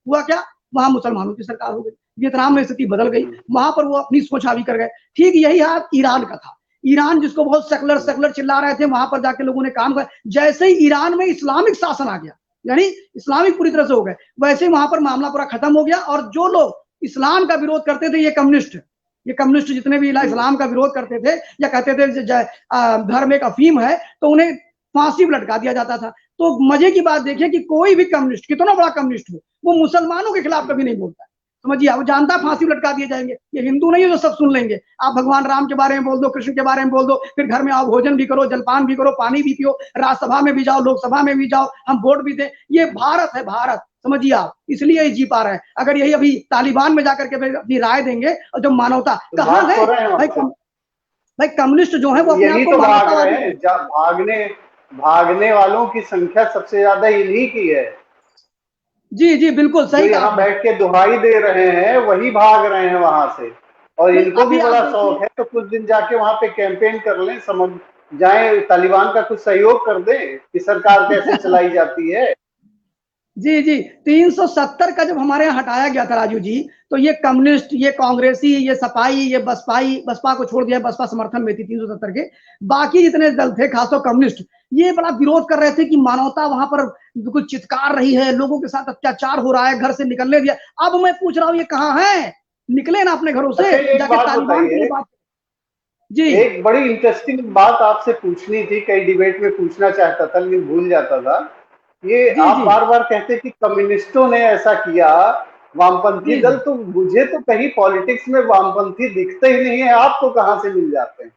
हुआ क्या, वहां मुसलमानों की सरकार हो गई। वियतनाम में स्थिति बदल गई, वहां पर वो अपनी सोच हावी कर गए। ठीक यही हाल ईरान का था। ईरान जिसको बहुत सेकुलर सेकुलर चिल्ला रहे थे, वहां पर जाके लोगों ने काम किया। जैसे ही ईरान में इस्लामिक शासन आ गया, यानी इस्लामिक पूरी तरह से हो गए, वैसे ही वहां पर मामला पूरा खत्म हो गया। और जो लोग इस्लाम का विरोध करते थे, ये कम्युनिस्ट जितने भी इस्लाम का विरोध करते थे या कहते थे धर्म एक अफीम है, तो उन्हें फांसी पर लटका दिया जाता था। तो मजे की बात देखिए कि कोई भी कम्युनिस्ट, कितना बड़ा कम्युनिस्ट हो, वो मुसलमानों के खिलाफ कभी नहीं बोलता है, समझिए। वो जानता है फांसी लटका दिए जाएंगे, ये हिंदू नहीं है जो सब सुन लेंगे। आप भगवान राम के बारे में बोल दो, कृष्ण के बारे में बोल दो, फिर घर में आओ भोजन भी करो, जलपान भी करो, पानी भी पियो, राज्यसभा में भी जाओ, लोकसभा में भी जाओ, हम वोट भी दें। ये भारत है, भारत, समझिए आप, इसलिए ये जी पा रहे हैं। अगर यही अभी तालिबान में जाकर के अपनी राय देंगे और जो मानवता कहाँ है भाई, कम्युनिस्ट जो है वो अपने आप को भाग रहे हैं, भागने वालों की संख्या सबसे ज्यादा इन्हीं की है। जी बिल्कुल सही। यहाँ बैठ के दुहाई दे रहे हैं वही भाग रहे हैं वहां से, और इनको भी बड़ा शौक है, तो कुछ दिन जाके वहां पे कैंपेन कर लें, समझ जाए, तालिबान का कुछ सहयोग कर दें कि सरकार कैसे चलाई जाती है। जी 370 का जब हमारे यहाँ हटाया गया था राजू जी, तो ये कम्युनिस्ट, ये कांग्रेसी, ये सपाई, ये बसपा को छोड़ दिया, बसपा समर्थन में थी 370 के, बाकी जितने दल थे खासतौर कम्युनिस्ट, ये बड़ा विरोध कर रहे थे कि मानवता वहां पर बिल्कुल चित्कार रही है, लोगों के साथ अत्याचार हो रहा है, घर से निकलने दिया। अब मैं पूछ रहा हूँ ये कहाँ है, निकले ना अपने घरों से, जाके तालिबान की बात। जी एक बड़ी इंटरेस्टिंग बात आपसे पूछनी थी, कई डिबेट में पूछना चाहता था लेकिन भूल जाता था। ये आप बार बार कहते कि कम्युनिस्टों ने ऐसा किया, वामपंथी दल, तो मुझे तो कहीं पॉलिटिक्स में वामपंथी दिखते ही नहीं है, आपको कहां से मिल जाते हैं?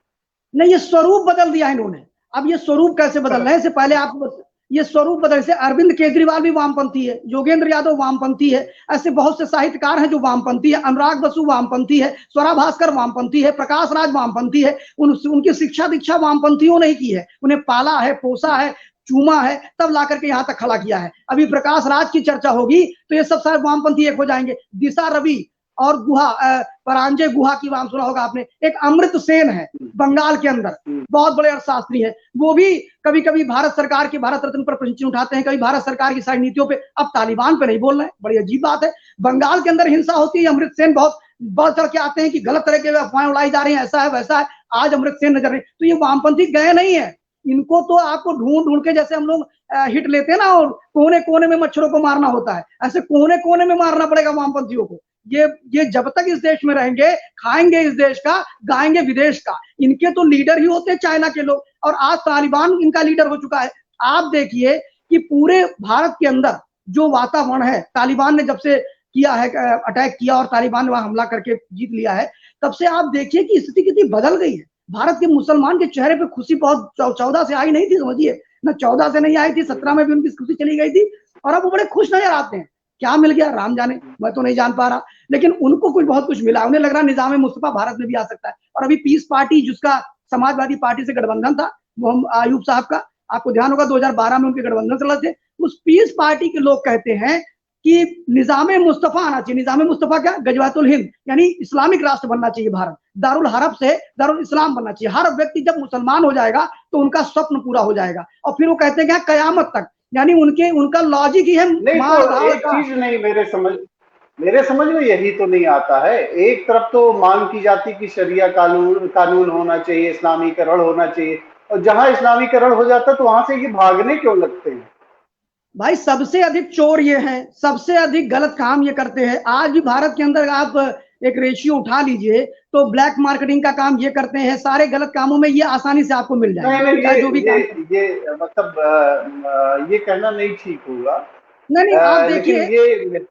नहीं, ये स्वरूप बदल दिया इन्होंने। अब ये स्वरूप कैसे बदल रहे हैं, इससे पहले आपको ये स्वरूप बदल से अरविंद केजरीवाल भी वामपंथी है, योगेंद्र यादव वामपंथी है, ऐसे बहुत से साहित्यकार हैं जो वामपंथी है, अनुराग बसु वामपंथी है, स्वरा भास्कर वामपंथी है, प्रकाश राज वामपंथी है। उनकी शिक्षा दीक्षा वामपंथियों ने ही की है, उन्हें पाला है, पोसा है, चूमा है, तब ला करके यहाँ तक खड़ा किया है। अभी प्रकाश राज की चर्चा होगी तो ये सब शायद वामपंथी एक हो जाएंगे। दिशा रवि और गुहा परांजय गुहा की नाम सुना होगा आपने, एक अमृत सेन है बंगाल के अंदर, बहुत बड़े अर्थशास्त्री है, वो भी कभी कभी भारत सरकार की भारत रत्न पर प्रश्न उठाते हैं, कभी भारत सरकार की सारी नीतियों पे, अब तालिबान पे नहीं बोल रहे हैं, बड़ी अजीब बात है। बंगाल के अंदर हिंसा होती है, अमृत सेन बहुत बढ़ चढ़ के आते हैं कि गलत तरह के अफवाहें उड़ाई जा रही हैं, ऐसा है वैसा है, आज अमृत सेन नजर नहीं, तो ये वामपंथी गए नहीं है, इनको तो आपको ढूंढ ढूंढ के, जैसे हम लोग हिट लेते हैं ना और कोने कोने में मच्छरों को मारना होता है, ऐसे कोने कोने में मारना पड़ेगा वामपंथियों को। ये जब तक इस देश में रहेंगे, खाएंगे इस देश का, गाएंगे विदेश का, इनके तो लीडर ही होते हैं चाइना के लोग, और आज तालिबान इनका लीडर हो चुका है। आप देखिए कि पूरे भारत के अंदर जो वातावरण है, तालिबान ने जब से किया है, अटैक किया और तालिबान ने वहां हमला करके जीत लिया है, तब से आप देखिए कि स्थिति कितनी बदल गई है। भारत के मुसलमान के चेहरे पे खुशी बहुत 14 से आई नहीं थी, समझिए ना, 14 से नहीं आई थी, 17 में भी उनकी खुशी चली गई थी, और अब वो बड़े खुश नजर आते हैं। क्या मिल गया राम जाने, मैं तो नहीं जान पा रहा, लेकिन उनको कुछ बहुत कुछ मिला, उन्हें लग रहा निजाम मुस्तफा भारत में भी आ सकता है। और अभी पीस पार्टी, जिसका समाजवादी पार्टी से गठबंधन था, वो आयूब साहब का, आपको ध्यान होगा 2012 में उनके गठबंधन चल रहे थे, उस पीस पार्टी के लोग कहते हैं कि निजाम मुस्तफा आना चाहिए। निजाम मुस्तफा क्या? गजवातुल हिंद, यानी इस्लामिक राष्ट्र बनना चाहिए भारत, दारुल हरब से दारुल इस्लाम बनना चाहिए। हर व्यक्ति जब मुसलमान हो जाएगा तो उनका स्वप्न पूरा हो जाएगा, और फिर वो कहते हैं कि कयामत तक, यानी उनका लॉजिक ही है नहीं, तो एक चीज नहीं, मेरे समझ में यही तो नहीं आता है। एक तरफ तो मांग की जाती कि शरिया कानून होना चाहिए, इस्लामीकरण होना चाहिए, और जहां इस्लामीकरण हो जाता है तो वहां से ये भागने क्यों लगते हैं? भाई सबसे अधिक चोर ये हैं, सबसे अधिक गलत काम ये करते हैं। आज भी भारत के अंदर आप एक रेशियो उठा लीजिए तो ब्लैक मार्केटिंग का काम ये करते हैं, सारे गलत कामों में ये आसानी से आपको मिल जाएगा। नहीं, जो भी ये मतलब ये कहना नहीं ठीक होगा। नहीं आप देखिए, लेकिन ये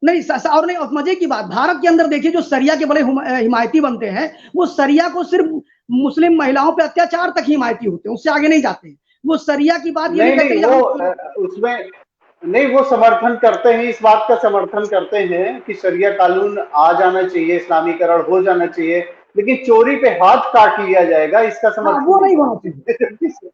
नहीं और नहीं, और मजे की बात, भारत के अंदर देखिए जो सरिया के बड़े हिमायती बनते हैं, वो सरिया को सिर्फ मुस्लिम महिलाओं पे अत्याचार तक ही हिमायती होते हैं, उससे आगे नहीं जाते हैं। वो सरिया की बात ये नहीं नहीं, वो उसमें नहीं, वो समर्थन करते हैं, इस बात का समर्थन करते हैं कि शरिया कानून आ जाना चाहिए, इस्लामीकरण हो जाना चाहिए, लेकिन चोरी पे हाथ काट लिया जाएगा, इसका समर्थन वो नहीं होना चाहिए।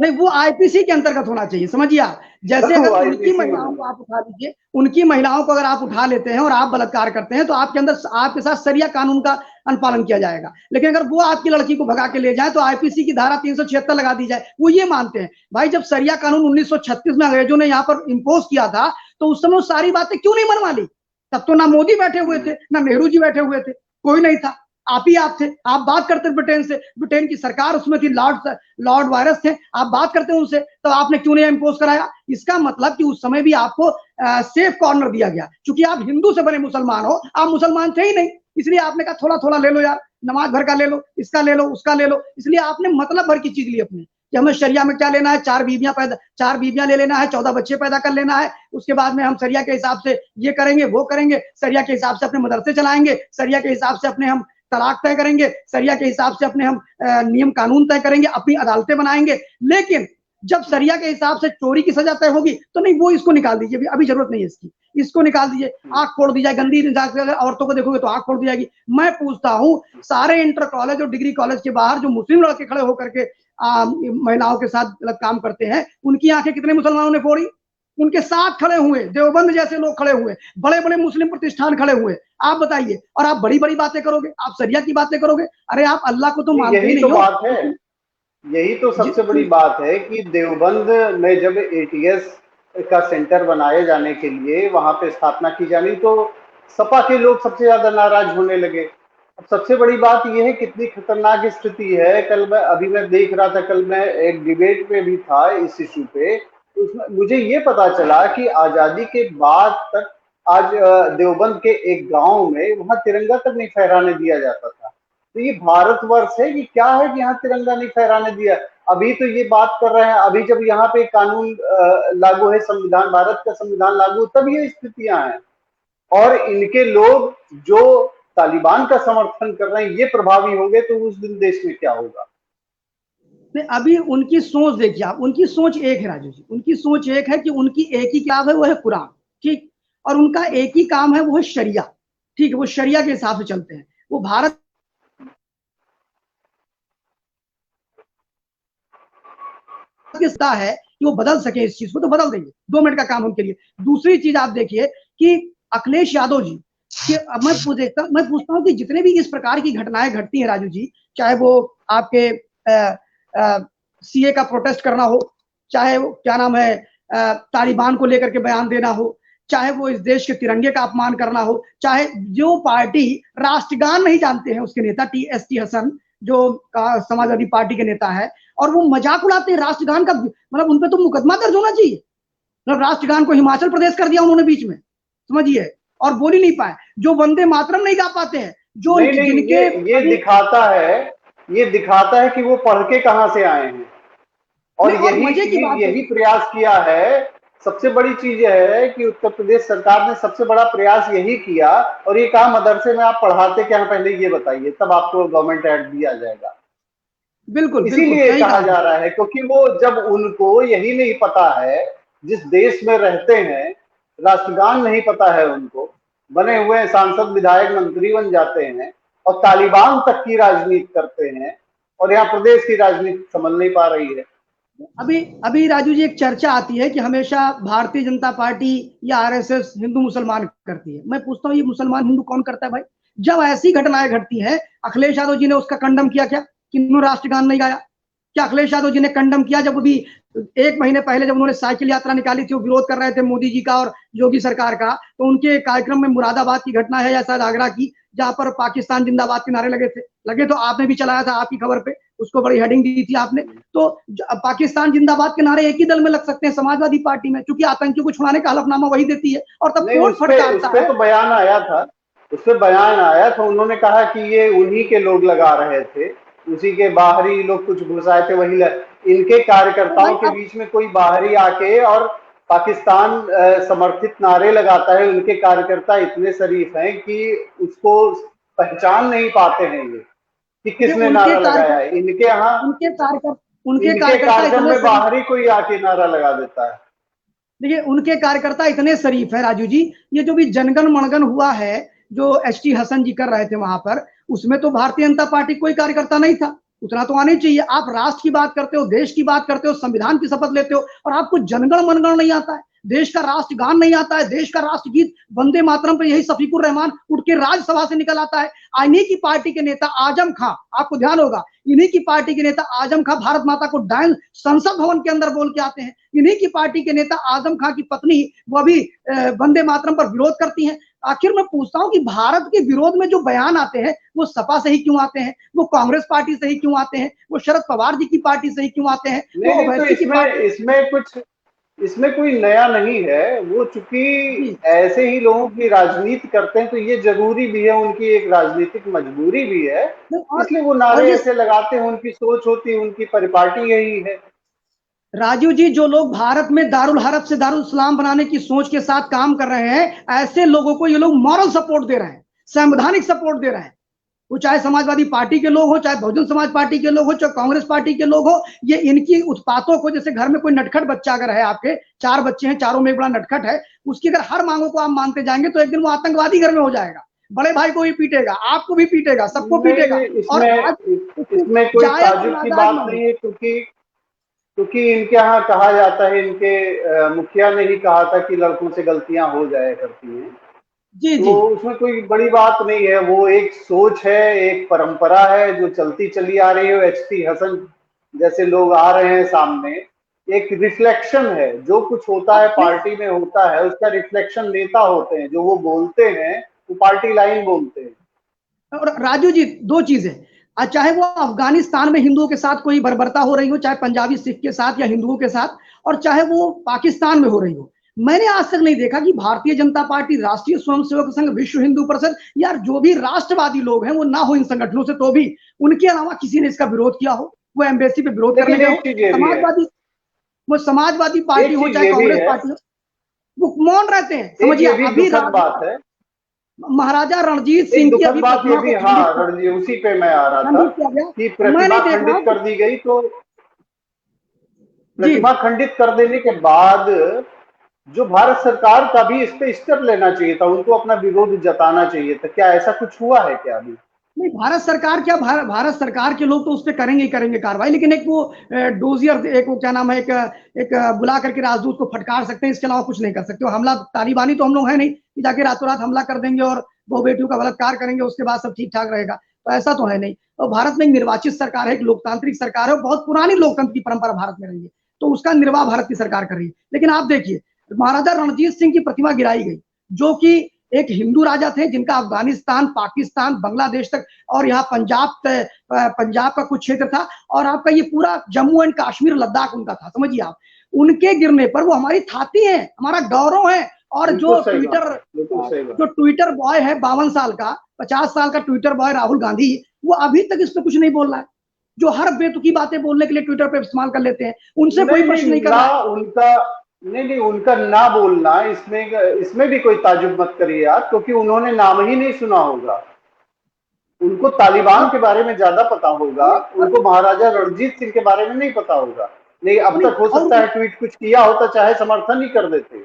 नहीं, वो आईपीसी के अंतर्गत होना चाहिए, समझिए आप। जैसे अगर उनकी महिलाओं को आप उठा लीजिए, उनकी महिलाओं को अगर आप उठा लेते हैं और आप बलात्कार करते हैं तो आपके अंदर, आपके साथ सरिया कानून का अनुपालन किया जाएगा। लेकिन अगर वो आपकी लड़की को भगा के ले जाए तो आईपीसी की धारा 376 लगा दी जाए। वो ये मानते हैं भाई, जब सरिया कानून 1936 में अंग्रेजों ने यहाँ पर इम्पोज किया था तो उस समय सारी बातें क्यों नहीं मनवा ली? तब तो ना मोदी बैठे हुए थे, ना नेहरू जी बैठे हुए थे, कोई नहीं था, आप ही आप थे। आप बात करते ब्रिटेन से, ब्रिटेन की सरकार उसमें थी, लॉर्ड वायरस थे, आप बात करते हैं उनसे, तो आपने क्यों नहीं इम्पोज कराया? इसका मतलब कि उस समय भी आपको सेफ कॉर्नर दिया गया, क्योंकि आप हिंदू से बने मुसलमान हो, आप मुसलमान थे ही नहीं, इसलिए आपने कहा थोड़ा थोड़ा ले लो यार, नमाज भर का ले लो, इसका ले लो, उसका ले लो, इसलिए आपने मतलब भर की चीज ली अपने, कि हमें शरिया में क्या लेना है, 4 बीबियां ले लेना है, 14 बच्चे पैदा कर लेना है, उसके बाद में हम शरिया के हिसाब से ये करेंगे वो करेंगे, शरिया के हिसाब से अपने मदरसे चलाएंगे, शरिया के हिसाब से अपने हम तलाक तय करेंगे, शरिया के हिसाब से अपने हम नियम कानून तय करेंगे, अपनी अदालतें बनाएंगे। लेकिन जब शरिया के हिसाब से चोरी की सजा तय होगी तो नहीं, वो इसको निकाल दीजिए, अभी जरूरत नहीं है इसकी, इसको निकाल दीजिए, आंख फोड़ दी जाए, गंदी औरतों को देखोगे तो आंख फोड़ दी जाएगी। मैं पूछता हूं, सारे इंटर कॉलेज और डिग्री कॉलेज के बाहर जो मुस्लिम लड़के खड़े होकर के महिलाओं के साथ गलत काम करते हैं, उनकी आंखें कितने मुसलमानों ने फोड़ी? उनके साथ खड़े हुए, देवबंद जैसे लोग खड़े हुए, बड़े बड़े मुस्लिम प्रतिष्ठान खड़े हुए, आप बताइए, और आप बड़ी बड़ी बातें करोगे, आप शरिया की बातें करोगे? अरे आप अल्लाह को तो मानते ही नहीं हो। बात है, यही तो सबसे बड़ी बात है कि देवबंद में जब एटीएस का सेंटर बनाए जाने के लिए वहां पे स्थापना की जानी, तो सपा के लोग सबसे ज्यादा नाराज होने लगे। अब सबसे बड़ी बात यह है कितनी खतरनाक स्थिति है। मैं देख रहा था, कल मैं एक डिबेट में भी था इस इशू पे, उसमें मुझे ये पता चला कि आजादी के बाद तक आज देवबंद के एक गांव में वहां तिरंगा तक नहीं फहराने दिया जाता था। तो ये भारतवर्ष है कि क्या है कि यहाँ तिरंगा नहीं फहराने दिया? अभी तो ये बात कर रहे हैं, अभी जब यहाँ पे कानून लागू है, संविधान, भारत का संविधान लागू, तब ये स्थितियां हैं। और इनके लोग जो तालिबान का समर्थन कर रहे हैं ये प्रभावी होंगे तो उस दिन देश में क्या होगा? अभी उनकी सोच देखिए आप, उनकी सोच एक है राजू जी, उनकी सोच एक है कि उनकी एक ही किताब है, वो है कुरान, ठीक, और उनका एक ही काम है, वो है शरिया, ठीक है, वो शरिया के हिसाब से चलते हैं। वो भारत है कि वो बदल सके इस चीज को, तो बदल देंगे, 2 मिनट का काम उनके लिए। दूसरी चीज आप देखिए कि अखिलेश यादव जी कि अब मैं पूछता हूँ कि जितने भी इस प्रकार की घटनाएं घटती हैं राजू जी, चाहे वो आपके सीए का प्रोटेस्ट करना हो, चाहे वो क्या नाम है तालिबान को लेकर के बयान देना हो, चाहे वो इस देश के तिरंगे का अपमान करना हो, चाहे जो पार्टी राष्ट्रगान नहीं जानते हैं उसके नेता टी हसन जो समाजवादी पार्टी के नेता है, और वो मजाक उड़ाते हैं राष्ट्रगान का, मतलब उनपे तो मुकदमा दर्ज होना चाहिए। मतलब राष्ट्रगान को हिमाचल प्रदेश कर दिया उन्होंने बीच में, समझिए, और बोल ही नहीं पाए। जो वंदे मातरम नहीं गा पाते हैं, जो नहीं, जिनके ये दिखाता है कि वो पढ़ के कहां से आए हैं, और मजे की बात यही प्रयास किया है। सबसे बड़ी चीज है कि उत्तर प्रदेश सरकार ने सबसे बड़ा प्रयास यही किया, और ये कहा मदरसे में आप पढ़ाते क्या, पहले ये बताइए, तब आपको गवर्नमेंट एड दिया जाएगा। बिल्कुल इसीलिए कहा जा रहा है क्योंकि वो जब उनको यही नहीं पता है, जिस देश में रहते हैं राष्ट्रगान नहीं पता है उनको, बने हुए सांसद विधायक मंत्री बन जाते हैं और तालिबान तक की राजनीति करते हैं, और यहाँ प्रदेश की राजनीति संभल नहीं पा रही है। अभी राजू जी एक चर्चा आती है कि हमेशा भारतीय जनता पार्टी या आरएसएस हिंदू मुसलमान करती है। मैं पूछता हूँ ये मुसलमान हिंदू कौन करता है भाई? जब ऐसी घटनाएं घटती हैं, अखिलेश यादव जी ने उसका कंडम किया क्या कि उन्होंने राष्ट्रगान नहीं गाया? क्या अखिलेश यादव जी ने कंडम किया जब अभी 1 महीने पहले जब उन्होंने साइकिल यात्रा निकाली थी, वो विरोध कर रहे थे मोदी जी का और योगी सरकार का, तो उनके कार्यक्रम में मुरादाबाद की घटना है या शायद आगरा की, जहां पर पाकिस्तान जिंदाबाद के नारे लगे तो आपने भी चलाया था, आपकी खबर पे उसको बड़ी हेडिंग दी थी आपने। तो पाकिस्तान जिंदाबाद के नारे एक ही दल में लग सकते हैं, समाजवादी पार्टी में, क्योंकि आतंकियों को छुड़ाने का हलफनामा वही देती है, और तब कोर्ट फटकारता है। तो बयान आया था, उसपे बयान आया था, उन्होंने कहा कि ये उन्हीं के लोग लगा रहे थे, उसी के बाहरी लोग कुछ घुसाए थे, वही इनके कार्यकर्ताओं के बीच में कोई बाहरी आके और पाकिस्तान समर्थित नारे लगाता है। उनके कार्यकर्ता इतने शरीफ हैं कि उसको पहचान नहीं पाते हैं ये कि किसने नारा लगाया है। इनके यहाँ उनके कार्यक्रम में बाहरी कोई आके नारा लगा देता है। देखिए उनके कार्यकर्ता इतने शरीफ है राजू जी, ये जो भी जनगण मनगण हुआ है जो टी हसन जी कर रहे थे वहां पर, उसमें तो भारतीय जनता पार्टी कोई कार्यकर्ता नहीं था, उतना तो आना ही चाहिए। आप राष्ट्र की बात करते हो, देश की बात करते हो, संविधान की शपथ लेते हो, और आपको जनगण मनगण नहीं आता है, देश का राष्ट्रगान नहीं आता है, देश का राष्ट्रगीत वंदे मातरम पे यही शफीकुर रहमान उठ के राज्यसभा से निकल आता है। इन्हीं की पार्टी के नेता आजम खां, आपको ध्यान होगा, इन्हीं की पार्टी के नेता आजम खां भारत माता को डायन संसद भवन के अंदर बोल के आते हैं। इन्हीं की पार्टी के नेता आजम खां की पत्नी वो भी वंदे मातरम पर विरोध करती हैं। आखिर मैं पूछता हूं कि भारत के विरोध में जो बयान आते हैं वो सपा से ही क्यों आते हैं, वो कांग्रेस पार्टी से ही क्यों आते हैं, वो शरद पवार जी की पार्टी से ही क्यों आते हैं? तो इसमें कोई नया नहीं है, वो चूंकि ऐसे ही लोगों की राजनीति करते हैं तो ये जरूरी भी है, उनकी एक राजनीतिक मजबूरी भी है, इसलिए वो नारे ऐसे लगाते हैं, उनकी सोच होती है, उनकी परिपाटी यही है। राजू जी, जो लोग भारत में दारुल हरब से दारुल इस्लाम बनाने की सोच के साथ काम कर रहे हैं, ऐसे लोगों को ये लोग मॉरल सपोर्ट दे रहे हैं, संवैधानिक सपोर्ट दे रहे हैं। वो चाहे समाजवादी पार्टी के लोग हो, चाहे बहुजन समाज पार्टी के लोग हो, चाहे कांग्रेस पार्टी के लोग हो, ये इनकी उत्पातों को, जैसे घर में कोई नटखट बच्चा अगर है, आपके 4 बच्चे हैं, चारों में एक बड़ा नटखट है, उसकी अगर हर मांगों को आप मानते जाएंगे तो एक दिन वो आतंकवादी घर में हो जाएगा, बड़े भाई को भी पीटेगा, आपको भी पीटेगा, सबको पीटेगा। और इसमें कोई ताज्जुब की बात नहीं है, क्योंकि इनके यहाँ कहा जाता है, इनके मुखिया ने ही कहा था कि लड़कों से गलतियां हो जाया करती हैं, जी तो उसमें कोई बड़ी बात नहीं है। वो एक सोच है, एक परंपरा है जो चलती चली आ रही है। टी हसन जैसे लोग आ रहे हैं सामने, एक रिफ्लेक्शन है, जो कुछ होता है पार्टी में होता है उसका रिफ्लेक्शन नेता होते हैं, जो वो बोलते हैं वो पार्टी लाइन बोलते हैं। और राजू जी 2 चीजें, चाहे वो अफगानिस्तान में हिंदुओं के साथ कोई बर्बरता हो रही हो, चाहे पंजाबी सिख के साथ या हिंदुओं के साथ, और चाहे वो पाकिस्तान में हो रही हो, मैंने आज तक नहीं देखा कि भारतीय जनता पार्टी, राष्ट्रीय स्वयंसेवक संघ, विश्व हिंदू परिषद, यार जो भी राष्ट्रवादी लोग हैं वो ना हो इन संगठनों से, तो भी उनके अलावा किसी ने इसका विरोध किया हो, वो एम्बेसी पे विरोध करने गए हो, समाजवादी पार्टी हो चाहे कांग्रेस पार्टी हो, वो मौन रहते हैं। समझिए अभी बात है महाराजा रणजीत सिंह की अभी बात, ये भी हाँ रणजीत, उसी पे मैं आ रहा था कि प्रतिमा खंडित कर दी गई, तो प्रतिमा खंडित कर देने के बाद जो भारत सरकार का भी इस पे स्टेप लेना चाहिए था, उनको अपना विरोध जताना चाहिए था। क्या ऐसा कुछ हुआ है क्या अभी? नहीं, भारत सरकार क्या, भारत सरकार के लोग तो उस पर करेंगे ही करेंगे कार्रवाई, लेकिन एक वो डोजियर, एक वो क्या नाम है, एक बुला करके राजदूत को फटकार सकते हैं, इसके अलावा कुछ नहीं कर सकते। हमला तालिबानी तो हम लोग है नहीं कि जाके रातों रात हमला कर देंगे और बहु बेटियों का बलात्कार करेंगे उसके बाद सब ठीक ठाक रहेगा, तो ऐसा तो है नहीं। और भारत में एक निर्वाचित सरकार है, एक लोकतांत्रिक सरकार है, बहुत पुरानी लोकतंत्र की परंपरा भारत में रही है, तो उसका निर्वाह भारत की सरकार कर रही है। लेकिन आप देखिए, महाराजा रणजीत सिंह की प्रतिमा गिराई गई, जो कि एक हिंदू राजा थे जिनका अफगानिस्तान, पाकिस्तान, बांग्लादेश तक और यहाँ पंजाब का कुछ क्षेत्र था, और आपका ये पूरा जम्मू एंड कश्मीर, लद्दाख उनका था, समझिए आप। उनके गिरने पर वो हमारी थाती है, हमारा गौरव है। और जो ट्विटर बॉय है 52 साल का, 50 साल का ट्विटर बॉय राहुल गांधी, वो अभी तक इस पे कुछ नहीं बोल रहा है, जो हर बेतुकी बातें बोलने के लिए ट्विटर पे इस्तेमाल कर लेते हैं, उनसे कोई प्रश्न नहीं कर रहा। उनका ना बोलना, इसमें भी कोई ताजुब मत करिए आप, क्योंकि उन्होंने नाम ही नहीं सुना होगा। उनको तालिबान के बारे में ज्यादा पता होगा, उनको महाराजा रणजीत सिंह के बारे में नहीं पता होगा। नहीं, अब तक हो सकता है ट्वीट कुछ किया होता, चाहे समर्थन ही कर देते।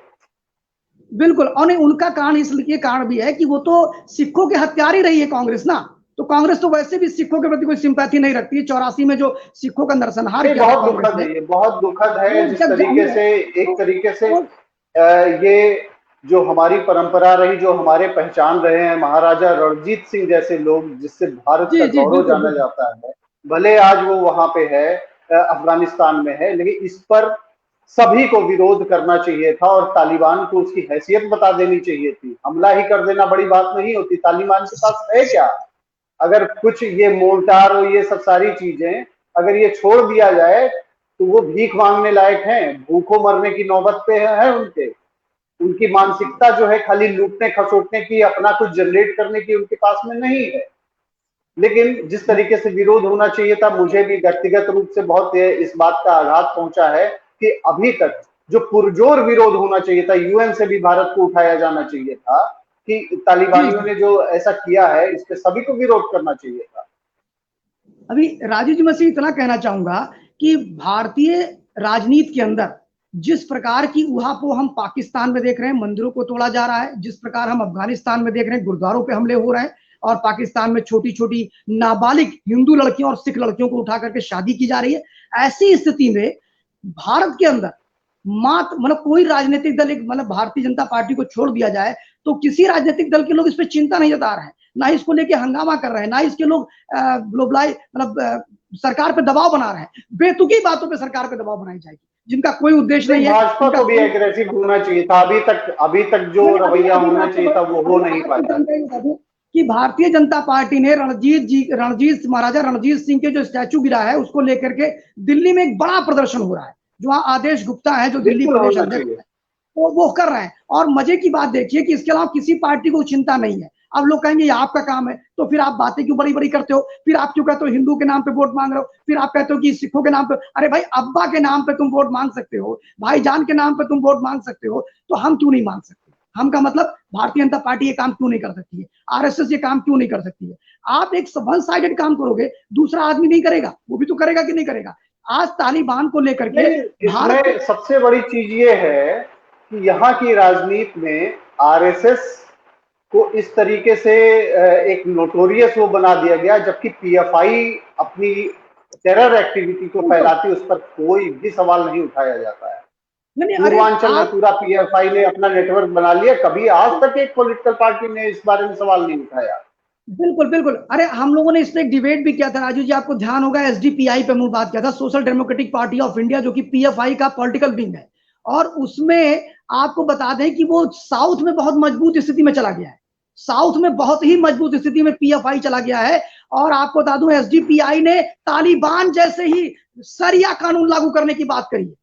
बिल्कुल, और नहीं, उनका कारण इसलिए कारण भी है कि वो तो सिखों के हत्यार ही रही है कांग्रेस ना, तो कांग्रेस तो वैसे भी सिखों के प्रति कोई सिंपैथी नहीं रखती है। 84 में जो सिखों का नरसंहार किया, बहुत दुखद है, ये बहुत दुखद है। जिस तरीके से एक तरीके से ये जो हमारी परंपरा रही, जो हमारे पहचान रहे हैं महाराजा रणजीत सिंह जैसे लोग, जिससे भारत का गौरव जाना जाता है, भले आज वो वहां पे है, अफगानिस्तान में है, लेकिन इस पर सभी को विरोध करना चाहिए था और तालिबान को उसकी हैसियत बता देनी चाहिए थी। हमला ही कर देना बड़ी बात नहीं होती। तालिबान के पास है क्या? अगर कुछ ये मोर्टार और ये सब सारी चीजें अगर ये छोड़ दिया जाए तो वो भीख मांगने लायक हैं, भूखों मरने की नौबत पे है उनकी मानसिकता जो है खाली लूटने खसोटने की, अपना कुछ जनरेट करने की उनके पास में नहीं है। लेकिन जिस तरीके से विरोध होना चाहिए था, मुझे भी व्यक्तिगत रूप से बहुत इस बात का आघात पहुंचा है कि अभी तक जो पुरजोर विरोध होना चाहिए था, यूएन से भी भारत को उठाया जाना चाहिए था कि तालिबानियों ने जो ऐसा किया है इस पे सभी को विरोध करना चाहिए था। अभी राजीव जी, मैं से इतना कहना चाहूंगा कि भारतीय राजनीति के अंदर जिस प्रकार की उहापोह हम पाकिस्तान में देख रहे हैं, मंदिरों को तोड़ा जा रहा है, जिस प्रकार हम अफगानिस्तान में देख रहे हैं गुरुद्वारों पे हमले हो रहे हैं, और पाकिस्तान में छोटी छोटी नाबालिग हिंदू लड़कियों और सिख लड़कियों को उठा करके शादी की जा रही है, ऐसी स्थिति में भारत के अंदर मतलब कोई राजनीतिक दल, मतलब भारतीय जनता पार्टी को छोड़ दिया जाए तो किसी राजनीतिक दल के लोग इस पर चिंता नहीं जता रहे हैं, ना इसको लेके हंगामा कर रहे हैं, ना इसके लोग ग्लोबलाइज मतलब सरकार पे दबाव बना रहे हैं। बेतुकी बातों पे सरकार पे दबाव बनाई जाएगी जिनका कोई उद्देश्य नहीं है। भाजपा को भी एग्रेसिव होना चाहिए था, अभी तक जो रवैया होना चाहिए था वो हो नहीं पाया। कि भारतीय जनता पार्टी ने महाराजा रणजीत सिंह के जो स्टैचू गिरा है उसको लेकर के दिल्ली में एक बड़ा प्रदर्शन हो रहा है, जो आदेश गुप्ता है जो दिल्ली प्रदेश अध्यक्ष है वो कर रहे हैं। और मजे की बात देखिए कि इसके अलावा किसी पार्टी को चिंता नहीं है। अब लोग कहेंगे ये आपका काम है, तो फिर आप बातें क्यों बड़ी बड़ी करते हो, फिर आप क्यों कहते हो हिंदू के नाम पे वोट मांग रहे हो, फिर आप कहते हो कि सिखों के नाम पे। अरे भाई, अब्बा के नाम पे तुम वोट मांग सकते हो, भाईजान के नाम पे तुम वोट मांग सकते हो, तो हम क्यों नहीं मांग सकते? हम का मतलब भारतीय जनता पार्टी ये काम क्यों नहीं कर सकती है, आरएसएस ये काम क्यों नहीं कर सकती है? आप एक वन साइडेड काम करोगे, दूसरा आदमी नहीं करेगा, वो भी तो करेगा कि नहीं करेगा? आज तालिबान को लेकर के भारत सबसे बड़ी चीज ये है कि यहाँ की राजनीति में आरएसएस को इस तरीके से एक नोटोरियस वो बना दिया गया, जबकि पीएफआई अपनी टेरर एक्टिविटी को फैलाती, उस पर कोई भी सवाल नहीं उठाया जाता है। पूर्वांचल में पूरा पीएफआई ने अपना नेटवर्क बना लिया, कभी आज तक एक पॉलिटिकल पार्टी ने इस बारे में सवाल नहीं उठाया। बिल्कुल बिल्कुल। अरे हम लोगों ने इस पर एक डिबेट भी किया था राजू जी, आपको ध्यान होगा, एसडीपीआई पे हम बात किया था, social democratic party of India, जो कि पीएफआई का पॉलिटिकल विंग है। और उसमें आपको बता दें कि वो साउथ में बहुत मजबूत स्थिति में चला गया है, साउथ में बहुत ही मजबूत स्थिति में पीएफआई चला गया है। और आपको बता दूं, एसडीपीआई ने तालिबान जैसे ही सरिया कानून लागू करने की बात करी है,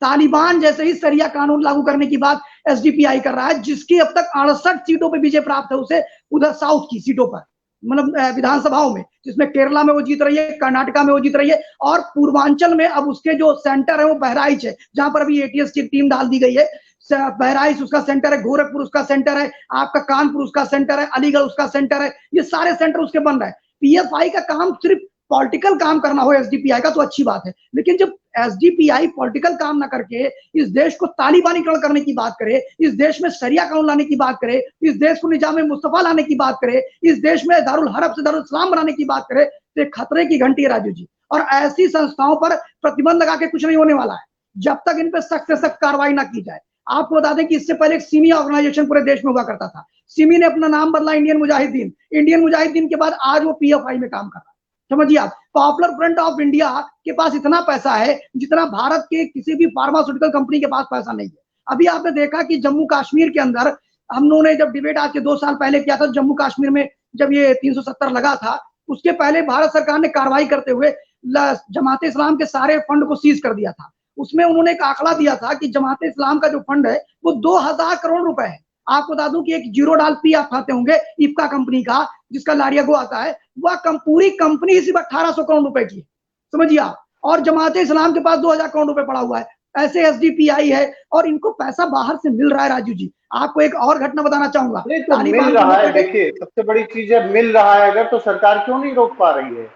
तालिबान जैसे ही सरिया कानून लागू करने की बात एसडीपीआई कर रहा है, जिसकी अब तक 68 सीटों पर विजय प्राप्त है उसे, उधर साउथ की सीटों पर, मतलब विधानसभाओं में, जिसमें केरला में वो जीत रही है, कर्नाटका में वो जीत रही है, और पूर्वांचल में अब उसके जो सेंटर है वो बहराइच है, जहां पर अभी एटीएस की टीम डाल दी गई है। बहराइच उसका सेंटर है, गोरखपुर उसका सेंटर है, आपका कानपुर उसका सेंटर है, अलीगढ़ उसका सेंटर है, ये सारे सेंटर उसके बन रहे हैं। पीएफआई का काम सिर्फ पॉलिटिकल काम करना हो एसडीपीआई का तो अच्छी बात है, लेकिन जब एसडीपीआई पॉलिटिकल काम ना करके इस देश को तालिबानीकरण करने की बात करे, इस देश में शरिया कानून लाने की बात करे, इस देश को निजाम मुस्तफा लाने की बात करे, इस देश में दारुल हरब से दारुल इस्लाम बनाने की बात करे, तो खतरे की घंटी है राजू जी। और ऐसी संस्थाओं पर प्रतिबंध लगा के कुछ नहीं होने वाला है, जब तक इन पर सख्त से सख्त कार्रवाई ना की जाए। आपको बता दें कि इससे पहले एक सिमी ऑर्गेनाइजेशन पूरे देश में हुआ करता था, सिमी ने अपना नाम बदला इंडियन मुजाहिदीन, इंडियन मुजाहिदीन के बाद आज वो पीएफआई में काम कर रहा है। समझिए आप, पॉपुलर फ्रंट ऑफ इंडिया के पास इतना पैसा है जितना भारत के किसी भी फार्मास्यूटिकल कंपनी के पास पैसा नहीं है। अभी आपने देखा कि जम्मू कश्मीर के अंदर हम लोगों ने जब डिबेट आज के 2 साल पहले किया था, जम्मू कश्मीर में जब ये 370 लगा था, उसके पहले भारत सरकार ने कार्रवाई करते हुए जमात इस्लाम के सारे फंड को सीज कर दिया था। उसमें उन्होंने एक आंकड़ा दिया था कि जमात इस्लाम का जो फंड है वो 2000 करोड़ रुपए है। आपको बता दूं कि एक जीरो डाल पी आप खाते होंगे इफ्का कंपनी का, जिसका लारियागो आता है, वह पूरी कंपनी सिर्फ 1800 करोड़ रुपए की है, समझिए आप। और जमात इस्लाम के पास 2000 करोड़ रुपए पड़ा हुआ है, ऐसे एसडीपीआई है, और इनको पैसा बाहर से मिल रहा है। राजू जी, आपको एक और घटना बताना चाहूंगा। नहीं तो मिल रहा है, देखिए सबसे बड़ी चीज है मिल रहा है अगर, तो सरकार क्यों नहीं रोक पा रही है?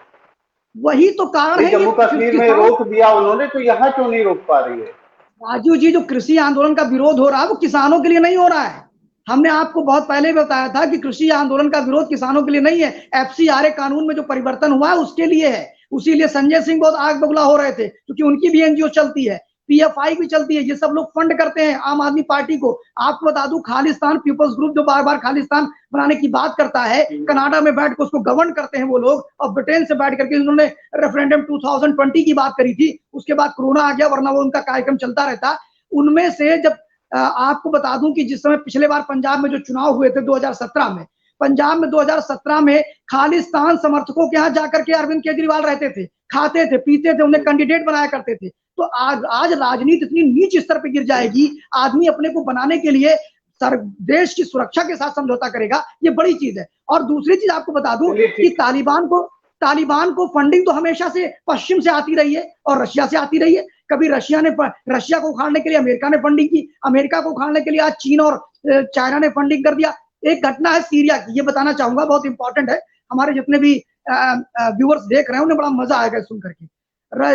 वही तो कारण है। जम्मू कश्मीर में रोक दिया उन्होंने, तो यहाँ क्यों नहीं रोक पा रही है? राजू जी, जो कृषि आंदोलन का विरोध हो रहा है वो किसानों के लिए नहीं हो रहा है। हमने आपको बहुत पहले बताया था कि कृषि आंदोलन का विरोध किसानों के लिए नहीं है, एफसीआरए कानून में जो परिवर्तन हुआ है उसके लिए है। उसीलिए संजय सिंह बहुत आग बबूला हो रहे थे, क्योंकि उनकी भी एनजीओ चलती है, पीएफआई भी चलती है, ये सब लोग फंड करते हैं आम आदमी पार्टी को। आपको बता दूं, खालिस्तान पीपल्स ग्रुप जो बार बार खालिस्तान बनाने की बात करता है, कनाडा में बैठ कर उसको गवर्न करते हैं वो लोग, और ब्रिटेन से बैठ करके उन्होंने रेफरेंडम 2020 की बात करी थी, उसके बाद कोरोना आ गया, वरना वो उनका कार्यक्रम चलता रहता। उनमें से जब आपको बता दूं कि जिस समय पिछले बार पंजाब में जो चुनाव हुए थे 2017 में, पंजाब में 2017 में खालिस्तान समर्थकों के यहाँ जाकर के अरविंद केजरीवाल रहते थे, खाते थे, पीते थे, उन्हें कैंडिडेट बनाया करते थे। तो आज राजनीति इतनी नीच स्तर पर गिर जाएगी, आदमी अपने को बनाने के लिए देश की सुरक्षा के साथ समझौता करेगा, ये बड़ी चीज है। और दूसरी चीज आपको बता दूं कि तालिबान को फंडिंग तो हमेशा से पश्चिम से आती रही है और रशिया से आती रही है। कभी रशिया को उखाड़ने के लिए अमेरिका ने फंडिंग की, अमेरिका को उखाड़ने के लिए आज चीन और चाइना ने फंडिंग कर दिया। एक घटना है सीरिया की, ये बताना चाहूंगा, बहुत इंपॉर्टेंट है, हमारे जितने भी व्यूअर्स देख रहे हैं उन्हें बड़ा मजा आएगा सुन करके।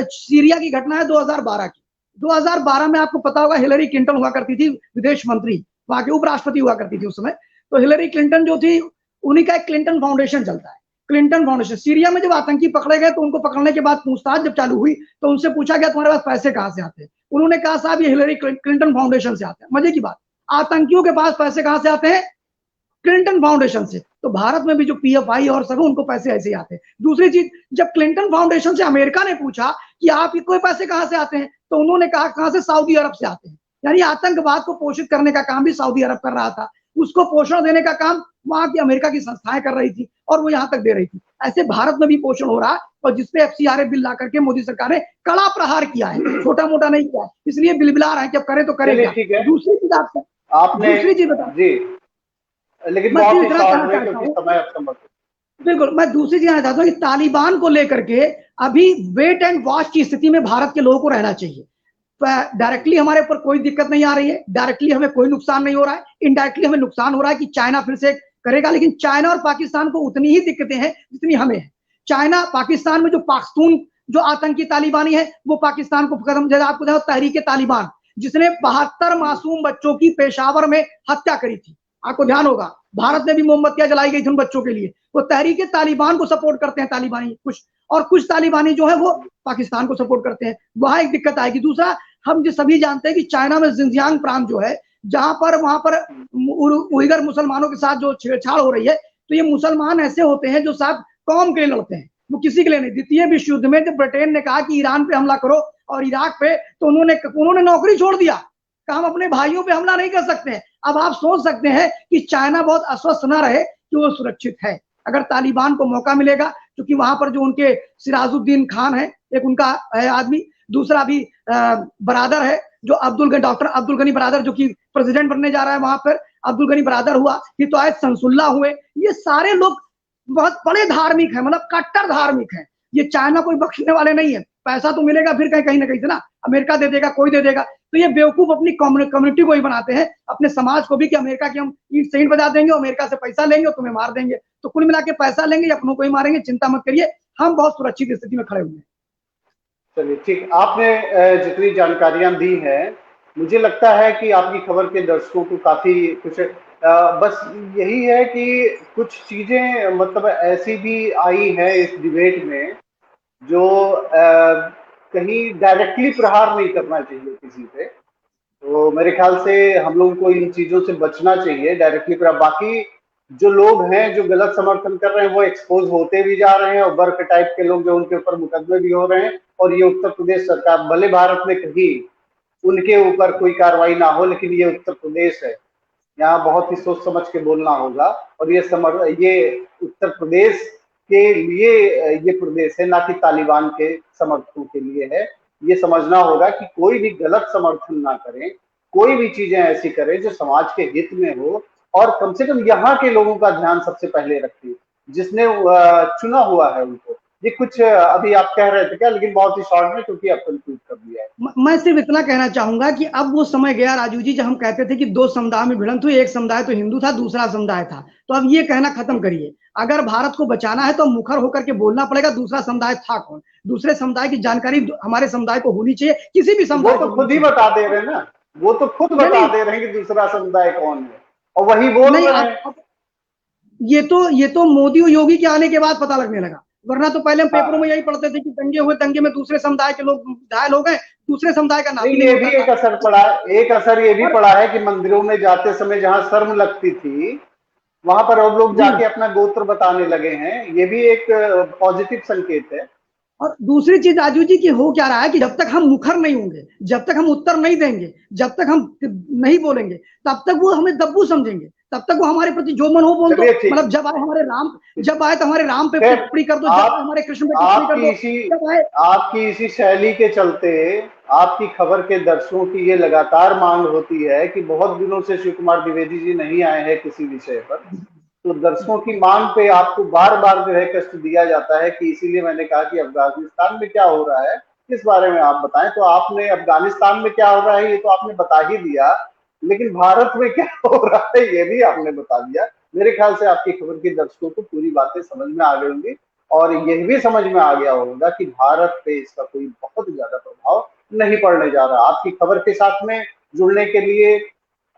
सीरिया की घटना है 2012 की। 2012 में आपको पता होगा हिलरी क्लिंटन हुआ करती थी विदेश मंत्री, वहां की उपराष्ट्रपति हुआ करती थी उस समय। तो हिलरी क्लिंटन जो थी, उन्हीं का एक क्लिंटन फाउंडेशन चलता है, क्लिंटन फाउंडेशन। सीरिया में जब आतंकी पकड़े गए तो उनको पकड़ने के बाद पूछताछ जब चालू हुई तो उनसे पूछा गया तुम्हारे पास पैसे कहां से आते हैं? उन्होंने कहा साहब ये हिलरी क्लिंटन फाउंडेशन से आते हैं। मजे की बात, आतंकियों के पास पैसे कहां से आते हैं? क्लिंटन फाउंडेशन से। तो भारत में भी जो पीएफआई और सब उनको पैसे ऐसे ही आते हैं। दूसरी चीज, जब क्लिंटन फाउंडेशन से अमेरिका ने पूछा कि आपको पैसे कहां से आते हैं, तो उन्होंने कहा कहां से? सऊदी अरब से आते हैं। यानी आतंकवाद को पोषित करने का काम भी सऊदी अरब कर रहा था, उसको पोषण देने का काम वहां की अमेरिका की संस्थाएं कर रही थी और वो यहां तक दे रही थी। ऐसे भारत में भी पोषण हो रहा, और जिसपे एफसीआरए बिल ला करके मोदी सरकार ने कड़ा प्रहार किया है, छोटा मोटा नहीं किया है, इसलिए बिलबिला रहा है कि अब करें तो करें क्या। दूसरी चीज आपने दूसरी चीज बता जी, लेकिन मैं बहुत ही इतना शॉर्ट कहना में, चाहता क्योंकि हूँ, समय अब समाप्त। बिल्कुल, मैं दूसरी चीज कहना चाहता हूँ कि तालिबान को लेकर के अभी वेट एंड वॉच की स्थिति में भारत के लोगों को रहना चाहिए। डायरेक्टली हमारे ऊपर कोई दिक्कत नहीं आ रही है, डायरेक्टली हमें कोई नुकसान नहीं हो रहा है, इनडायरेक्टली हमें नुकसान हो रहा है कि चाइना फिर से करेगा, लेकिन चाइना और पाकिस्तान को उतनी ही दिक्कतें हैं जितनी हमें है। चाइना, पाकिस्तान में जो पाख्तून जो आतंकी तालिबानी है वो पाकिस्तान को कदम, जैसे आपको देखो तहरीके तालिबान, जिसने 72 मासूम बच्चों की पेशावर में हत्या करी थी, आपको ध्यान होगा, भारत में भी मोमबत्तियां जलाई गई थी उन बच्चों के लिए। वो तहरीके तालिबान को सपोर्ट करते हैं तालिबानी कुछ, और कुछ तालिबानी जो है वो पाकिस्तान को सपोर्ट करते हैं, वहां एक दिक्कत आएगी। दूसरा, हम जो सभी जानते हैं कि चाइना में जिंजियांग प्रांत जो है, जहां पर वहां पर उइगर मुसलमानों के साथ जो छेड़छाड़ हो रही है, तो ये मुसलमान ऐसे होते हैं जो साहब कौम के लिए लड़ते हैं, वो किसी के लिए नहीं। द्वितीय विश्व युद्ध में जब ब्रिटेन ने कहा कि ईरान पे हमला करो और इराक पे, तो उन्होंने नौकरी छोड़ दिया, कहा हम अपने भाइयों पे हमला नहीं कर सकते हैं। अब आप सोच सकते हैं कि चाइना बहुत अस्वस्थ ना रहे कि वो सुरक्षित है अगर तालिबान को मौका मिलेगा, क्योंकि वहां पर जो उनके सिराजुद्दीन खान है, एक उनका है आदमी, दूसरा भी बरादर है जो डॉक्टर अब्दुल गनी बरादर, जो कि प्रेसिडेंट बनने जा रहा है वहां पर, अब्दुल गनी बरादर हुआ, हिदायत संसुल्ला हुए, ये सारे लोग बहुत बड़े धार्मिक है, मतलब कट्टर धार्मिक है। ये चाइना कोई बख्शने वाले नहीं है, पैसा तो मिलेगा फिर कहीं ना कहीं से ना, अमेरिका दे देगा, कोई दे देगा। तो ये बेवकूफ अपनी कम्युनिटी को ही बनाते हैं, अपने समाज को भी, कि अमेरिका की हम ईंट से ईंट बजा देंगे, अमेरिका से पैसा लेंगे और तुम्हें मार देंगे। तो कुल मिला के पैसा लेंगे या अपनों को ही मारेंगे, चिंता मत करिए, हम बहुत सुरक्षित स्थिति में खड़े हुए हैं। चलिए ठीक, आपने जितनी जानकारियां दी हैं, मुझे लगता है कि आपकी खबर के दर्शकों को काफी कुछ बस यही है कि कुछ चीजें मतलब ऐसी भी आई है इस डिबेट में जो कहीं डायरेक्टली प्रहार नहीं करना चाहिए किसी पे, तो मेरे ख्याल से हम लोगों को इन चीजों से बचना चाहिए डायरेक्टली। पर बाकी जो लोग हैं जो गलत समर्थन कर रहे हैं वो एक्सपोज होते भी जा रहे हैं, और बर्क टाइप के लोग जो उनके ऊपर मुकदमे भी हो रहे हैं। और ये उत्तर प्रदेश सरकार, भले भारत में कहीं उनके ऊपर कोई कार्रवाई ना हो, लेकिन ये उत्तर प्रदेश है, यहाँ बहुत ही सोच समझ के बोलना होगा। और ये उत्तर प्रदेश के लिए ये प्रदेश है, ना कि तालिबान के समर्थकों के लिए है। ये समझना होगा कि कोई भी गलत समर्थन ना करें, कोई भी चीजें ऐसी करें जो समाज के हित में हो, और कम से कम यहाँ के लोगों का ध्यान सबसे पहले रखें, जिसने चुना हुआ है उनको। ये कुछ अभी आप कह रहे थे क्या, लेकिन बहुत ही शॉर्ट में, क्योंकि आप कंक्लूड कर दिया है। मैं सिर्फ इतना कहना चाहूंगा कि अब वो समय गया राजू जी, जब हम कहते थे कि दो समुदाय में भिड़ंत हुई, एक समुदाय तो हिंदू था, दूसरा समुदाय था। तो अब ये कहना खत्म करिए। अगर भारत को बचाना है तो मुखर होकर के बोलना पड़ेगा दूसरा समुदाय था कौन। दूसरे समुदाय की जानकारी हमारे समुदाय को होनी चाहिए, किसी भी वो समुदाय तो को होनी खुद ही चाहिए। बता दे रहे हैं ना, वो तो खुद नहीं बता नहीं दे रहे हैं कि दूसरा समुदाय कौन है, और वही बोल नहीं, रहे हैं। ये तो मोदी और योगी के आने के बाद पता लगने लगा। वरना तो पहले हम पेपरों में हाँ, यही पढ़ते थे कि दंगे हुए, दंगे में दूसरे समुदाय के लोग घायल हो गए, दूसरे समुदाय का नाम नहीं, ही नहीं ये भी होता एक था। असर पड़ा है, एक असर ये भी और पड़ा है कि मंदिरों में जाते समय जहां शर्म लगती थी, वहां पर अब लोग जी, जाके अपना गोत्र बताने लगे हैं। ये भी एक पॉजिटिव संकेत है। और दूसरी चीज राजू जी की हो क्या रहा है कि जब तक हम मुखर नहीं होंगे, जब तक हम उत्तर नहीं देंगे, जब तक हम नहीं बोलेंगे, तब तक वो हमें दब्बू समझेंगे। तब तक वो हमारे प्रति जो मन हो बोल दो। चलिए ठीक। मतलब जब आए तो हमारे राम पे खैर, टिप्पणी कर दो, जब आए आप हमारे कृष्ण पे टिप्पणी कर आपकी दो, इसी जब आए। आपकी इसी शैली के चलते आपकी खबर के दर्शकों की ये लगातार मांग होती है कि बहुत दिनों से शिव कुमार द्विवेदी जी नहीं आए हैं किसी विषय पर। तो दर्शकों की मांग पे आपको बार बार जो है कष्ट दिया जाता है, कि इसीलिए मैंने कहा कि अफगानिस्तान में क्या हो रहा है इस बारे में आप बताएं। तो आपने अफगानिस्तान में क्या हो रहा है ये तो आपने बता ही दिया, लेकिन भारत में क्या हो रहा है ये भी आपने बता दिया। मेरे ख्याल से आपकी खबर के दर्शकों को पूरी बातें समझ में आ गई होंगी, और यह भी समझ में आ गया होगा कि भारत पे इसका कोई बहुत ज्यादा प्रभाव नहीं पड़ने जा रहा। आपकी खबर के साथ में जुड़ने के लिए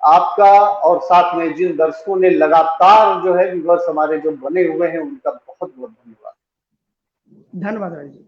आपका, और साथ में जिन दर्शकों ने लगातार जो है व्यूअर्स हमारे जो बने हुए हैं, उनका बहुत बहुत धन्यवाद। धन्यवाद राजू जी।